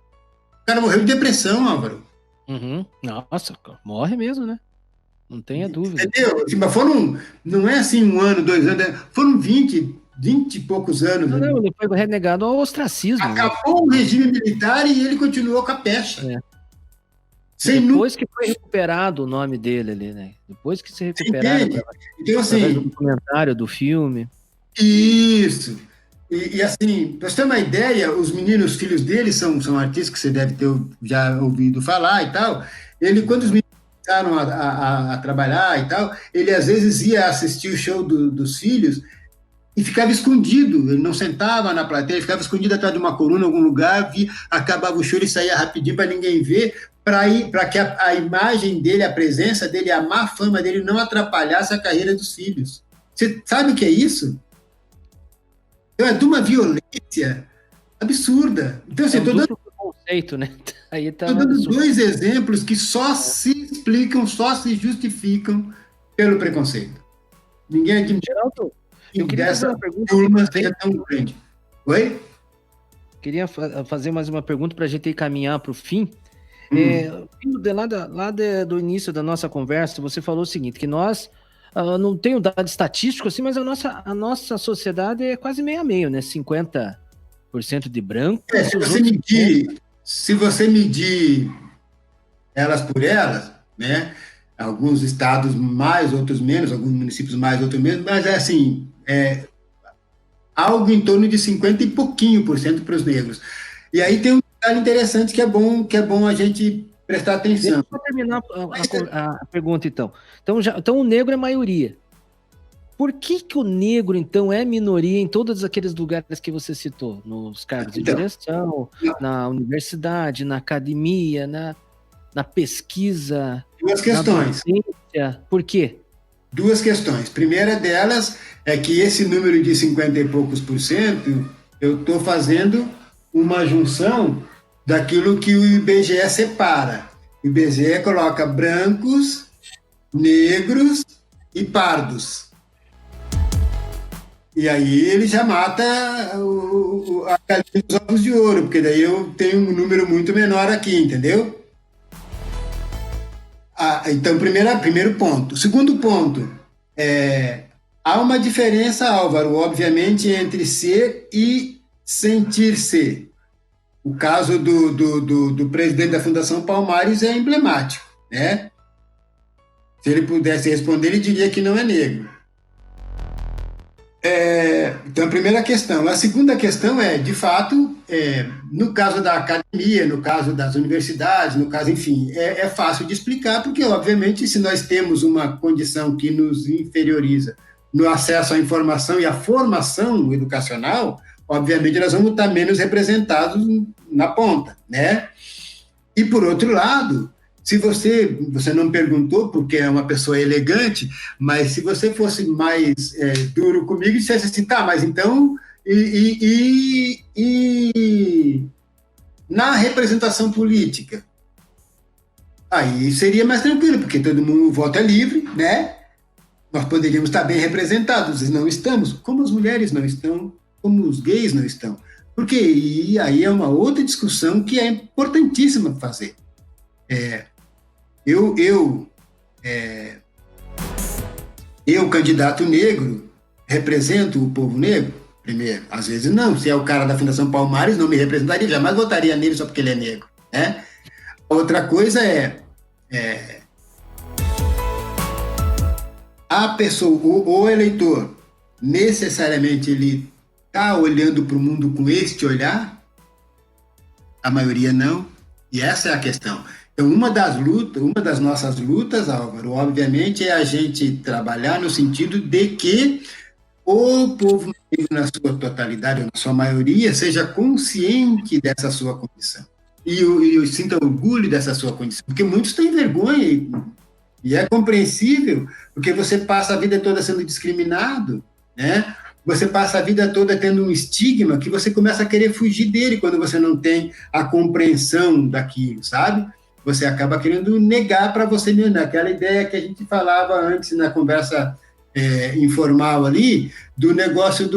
O cara morreu de depressão, Álvaro. Nossa, morre mesmo, né? Não tenha dúvida. Entendeu? Mas não é assim 1 ano, 2 anos, foram 20 e poucos anos. Não, ele foi renegado ao ostracismo. Acabou o regime militar e ele continuou com a pecha. Depois que foi recuperado o nome dele ali, né? Depois que se recuperaram então, assim, do documentário, do filme. Isso. E assim, para você ter uma ideia, os filhos dele são artistas que você deve ter já ouvido falar e tal. Quando os meninos começaram a trabalhar e tal, ele às vezes ia assistir o show dos filhos e ficava escondido. Ele não sentava na plateia, ele ficava escondido atrás de uma coluna em algum lugar, acabava o show, ele saía rapidinho para ninguém ver, para que a imagem dele, a presença dele, a má fama dele não atrapalhasse a carreira dos filhos. Você sabe o que é isso? Então, é de uma violência absurda. Então, assim, estou dando conceito, né? Estou dando 2 exemplos que só se explicam, só se justificam pelo preconceito. Ninguém admite eu queria fazer uma pergunta. É tão grande. Oi? Queria fazer mais uma pergunta para a gente encaminhar para o fim. Do início da nossa conversa, você falou o seguinte, que nós, não tenho dado estatístico assim, mas a nossa sociedade é quase meio a meio, né? 50% de brancos. Se você medir elas por elas, né? Alguns estados mais, outros menos, alguns municípios mais, outros menos, mas é assim, algo em torno de 50 e pouquinho por cento para os negros. E aí tem um detalhe interessante que é bom a gente prestar atenção. Deixa eu terminar a pergunta, então. Então o negro é maioria. Por que o negro, então, é minoria em todos aqueles lugares que você citou? Nos cargos de direção, na universidade, na academia, na pesquisa? Duas questões. Por quê? Duas questões. Primeira delas é que esse número de 50 e poucos por cento, eu estou fazendo uma junção daquilo que o IBGE separa. O IBGE coloca brancos, negros e pardos. E aí ele já mata a galinha dos ovos de ouro, porque daí eu tenho um número muito menor aqui, entendeu? Então, primeiro ponto. Segundo ponto, há uma diferença, Álvaro, obviamente, entre ser e sentir-se. O caso do presidente da Fundação Palmares é emblemático, né? Se ele pudesse responder, ele diria que não é negro. Então, a primeira questão. A segunda questão de fato, no caso da academia, no caso das universidades, no caso, enfim, é fácil de explicar, porque, obviamente, se nós temos uma condição que nos inferioriza no acesso à informação e à formação educacional, obviamente, nós vamos estar menos representados na ponta, né? E, por outro lado, se você não perguntou, porque é uma pessoa elegante, mas se você fosse mais duro comigo e dissesse assim, tá, mas então, na representação política? Aí seria mais tranquilo, porque todo mundo, o voto é livre, né? Nós poderíamos estar bem representados, e não estamos, como as mulheres não estão, como os gays não estão. Porque aí é uma outra discussão que é importantíssima fazer. Eu, candidato negro, represento o povo negro? Primeiro, às vezes não. Se é o cara da Fundação Palmares, não me representaria, jamais votaria nele só porque ele é negro, né? Outra coisa a pessoa, o eleitor, necessariamente ele está olhando para o mundo com este olhar? A maioria não. E essa é a questão. Então, uma das nossas lutas, Álvaro, obviamente, é a gente trabalhar no sentido de que o povo negro, na sua totalidade, ou na sua maioria, seja consciente dessa sua condição. E sinta orgulho dessa sua condição. Porque muitos têm vergonha, e é compreensível, porque você passa a vida toda sendo discriminado, né? Você passa a vida toda tendo um estigma que você começa a querer fugir dele quando você não tem a compreensão daquilo, sabe? Você acaba querendo negar para você mesmo, aquela ideia que a gente falava antes na conversa informal ali, do negócio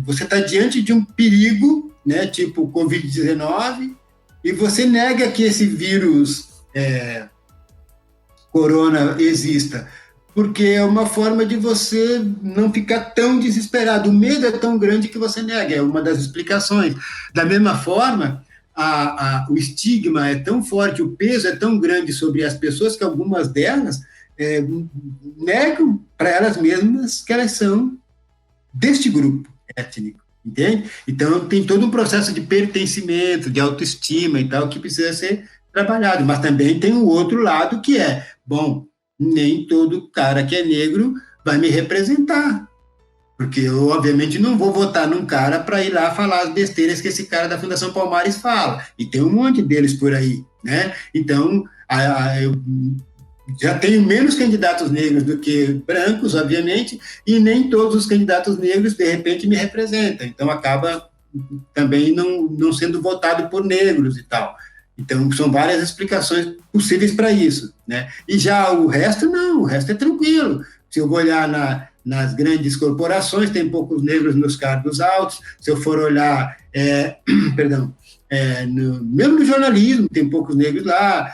você está diante de um perigo, né, tipo Covid-19, e você nega que esse vírus corona exista, porque é uma forma de você não ficar tão desesperado. O medo é tão grande que você nega, é uma das explicações. Da mesma forma, o estigma é tão forte, o peso é tão grande sobre as pessoas que algumas delas negam para elas mesmas que elas são deste grupo étnico, entende? Então, tem todo um processo de pertencimento, de autoestima e tal, que precisa ser trabalhado, mas também tem o outro lado que nem todo cara que é negro vai me representar, porque eu, obviamente, não vou votar num cara para ir lá falar as besteiras que esse cara da Fundação Palmares fala, e tem um monte deles por aí, né? Então, eu já tenho menos candidatos negros do que brancos, obviamente, e nem todos os candidatos negros, de repente, me representam, então acaba também não sendo votado por negros e tal. Então, são várias explicações possíveis para isso, né? E já o resto, não, o resto é tranquilo. Se eu vou olhar nas grandes corporações, tem poucos negros nos cargos altos. Se eu for olhar perdão, mesmo no jornalismo, tem poucos negros lá,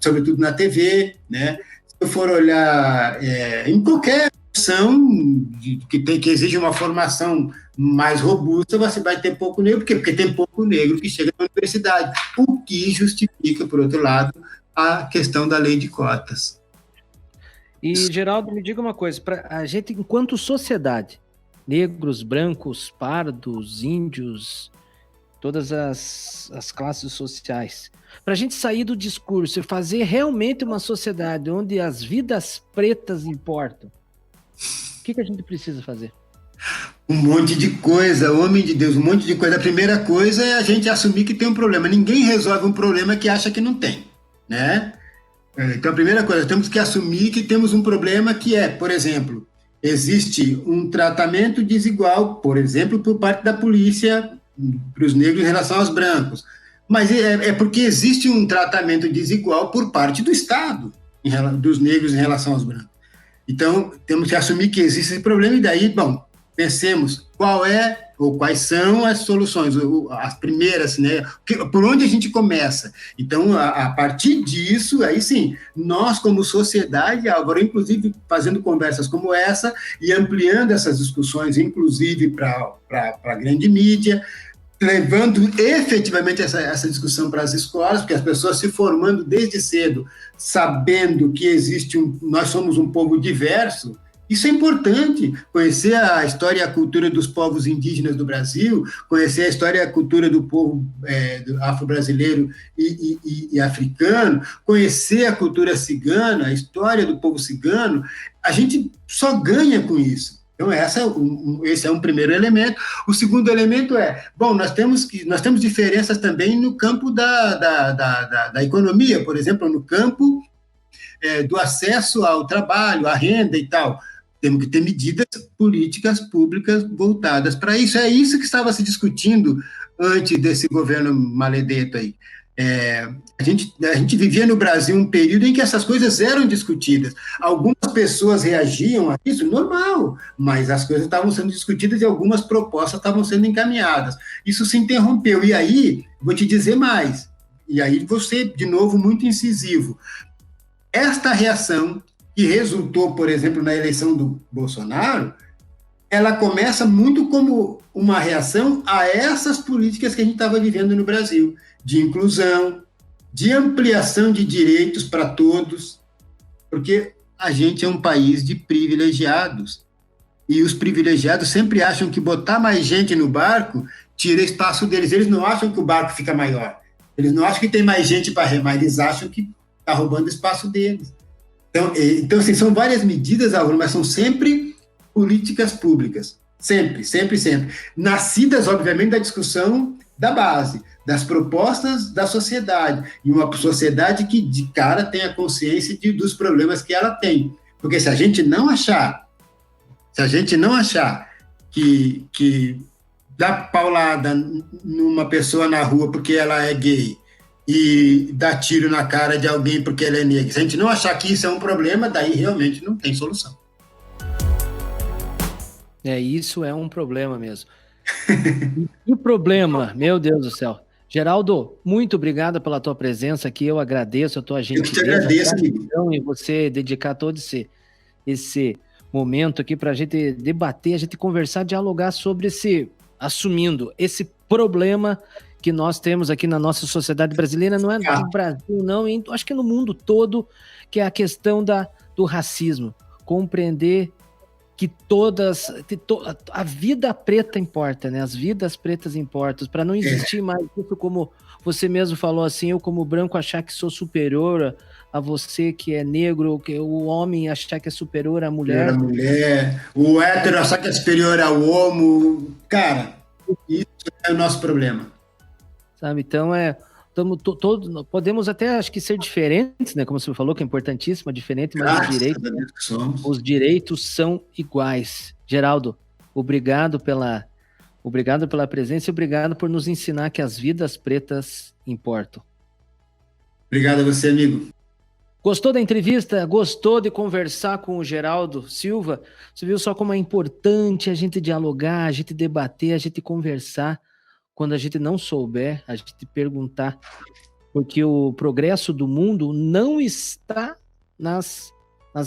sobretudo na TV, né? Se eu for olhar em qualquer opção que exige uma formação mais robusta, você vai ter pouco negro, porque tem pouco negro que chega na universidade, o que justifica, por outro lado, a questão da lei de cotas. E, Geraldo, me diga uma coisa, a gente, enquanto sociedade, negros, brancos, pardos, índios, todas as classes sociais, para a gente sair do discurso e fazer realmente uma sociedade onde as vidas pretas importam, o que a gente precisa fazer? Um monte de coisa, homem de Deus, um monte de coisa. A primeira coisa é a gente assumir que tem um problema. Ninguém resolve um problema que acha que não tem, né? Então, a primeira coisa, temos que assumir que temos um problema que por exemplo, existe um tratamento desigual, por exemplo, por parte da polícia para os negros em relação aos brancos. Mas é porque existe um tratamento desigual por parte do Estado dos negros em relação aos brancos. Então, temos que assumir que existe esse problema e daí, bom, pensemos quais são as soluções, as primeiras, né? Por onde a gente começa. Então, a partir disso, aí sim, nós como sociedade, agora inclusive fazendo conversas como essa e ampliando essas discussões, inclusive para a grande mídia, levando efetivamente essa discussão para as escolas, porque as pessoas se formando desde cedo, sabendo que nós somos um povo diverso. Isso é importante, conhecer a história e a cultura dos povos indígenas do Brasil, conhecer a história e a cultura do povo afro-brasileiro e africano, conhecer a cultura cigana, a história do povo cigano, a gente só ganha com isso. Então, esse é um primeiro elemento. O segundo elemento bom, nós temos diferenças também no campo da economia, por exemplo, no campo do acesso ao trabalho, à renda e tal. Temos que ter medidas políticas públicas voltadas para isso. É isso que estava se discutindo antes desse governo maledeto aí. A gente vivia no Brasil um período em que essas coisas eram discutidas. Algumas pessoas reagiam a isso, normal, mas as coisas estavam sendo discutidas e algumas propostas estavam sendo encaminhadas. Isso se interrompeu. E aí, vou te dizer mais, e aí você, de novo, muito incisivo. Esta reação que resultou, por exemplo, na eleição do Bolsonaro, ela começa muito como uma reação a essas políticas que a gente estava vivendo no Brasil, de inclusão, de ampliação de direitos para todos, porque a gente é um país de privilegiados, e os privilegiados sempre acham que botar mais gente no barco tira espaço deles. Eles não acham que o barco fica maior, eles não acham que tem mais gente para remar, eles acham que está roubando espaço deles. Então assim, são várias medidas, Álvaro, mas são sempre políticas públicas, sempre, sempre, sempre. Nascidas, obviamente, da discussão da base, das propostas da sociedade, e uma sociedade que, de cara, tenha consciência dos problemas que ela tem. Porque se a gente não achar que dá paulada numa pessoa na rua porque ela é gay, e dar tiro na cara de alguém porque ele é negro, se a gente não achar que isso é um problema, daí realmente não tem solução. Isso é um problema mesmo. Que problema, meu Deus do céu. Geraldo, muito obrigado pela tua presença aqui, eu agradeço a tua gentileza. Eu te agradeço, amigo. E você dedicar todo esse momento aqui para a gente debater, a gente conversar, dialogar sobre assumindo esse problema que nós temos aqui na nossa sociedade brasileira, não é no Brasil, não, acho que no mundo todo, que é a questão do racismo. Compreender que a vida preta importa, né? As vidas pretas importam, para não existir mais isso, como você mesmo falou assim, eu como branco achar que sou superior a você que é negro, que o homem achar que é superior à mulher. O hétero achar que é superior ao homo, cara, isso é o nosso problema. Sabe, então podemos até, acho que, ser diferentes, né? Como você falou, que é importantíssimo, diferente, mas os direitos são iguais. Geraldo, obrigado pela presença e obrigado por nos ensinar que as vidas pretas importam. Obrigado a você, amigo. Gostou da entrevista? Gostou de conversar com o Geraldo Silva? Você viu só como é importante a gente dialogar, a gente debater, a gente conversar quando a gente não souber, a gente perguntar, porque o progresso do mundo não está nas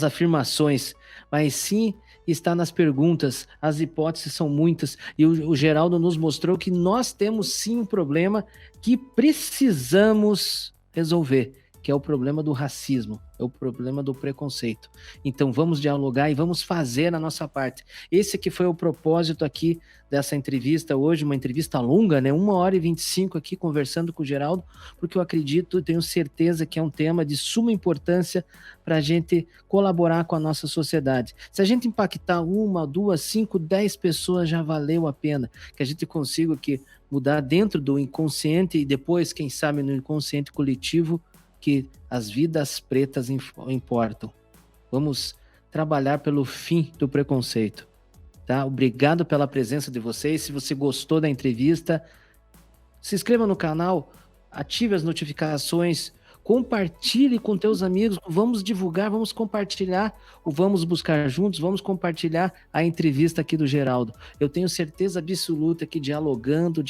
afirmações, mas sim está nas perguntas. As hipóteses são muitas, e o Geraldo nos mostrou que nós temos sim um problema que precisamos resolver, que é o problema do racismo, é o problema do preconceito. Então vamos dialogar e vamos fazer a nossa parte. Esse que foi o propósito aqui dessa entrevista hoje, uma entrevista longa, né? 1h25 aqui conversando com o Geraldo, porque eu acredito, tenho certeza que é um tema de suma importância para a gente colaborar com a nossa sociedade. Se a gente impactar 1, 2, 5, 10 pessoas, já valeu a pena. Que a gente consiga aqui mudar dentro do inconsciente e depois, quem sabe, no inconsciente coletivo, que as vidas pretas importam. Vamos trabalhar pelo fim do preconceito. Tá? Obrigado pela presença de vocês. Se você gostou da entrevista, se inscreva no canal, ative as notificações, compartilhe com teus amigos, vamos divulgar, vamos compartilhar, vamos buscar juntos, vamos compartilhar a entrevista aqui do Geraldo. Eu tenho certeza absoluta que dialogando,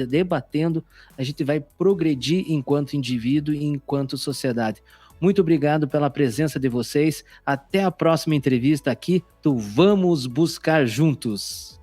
debatendo, a gente vai progredir enquanto indivíduo e enquanto sociedade. Muito obrigado pela presença de vocês. Até a próxima entrevista aqui do Vamos Buscar Juntos.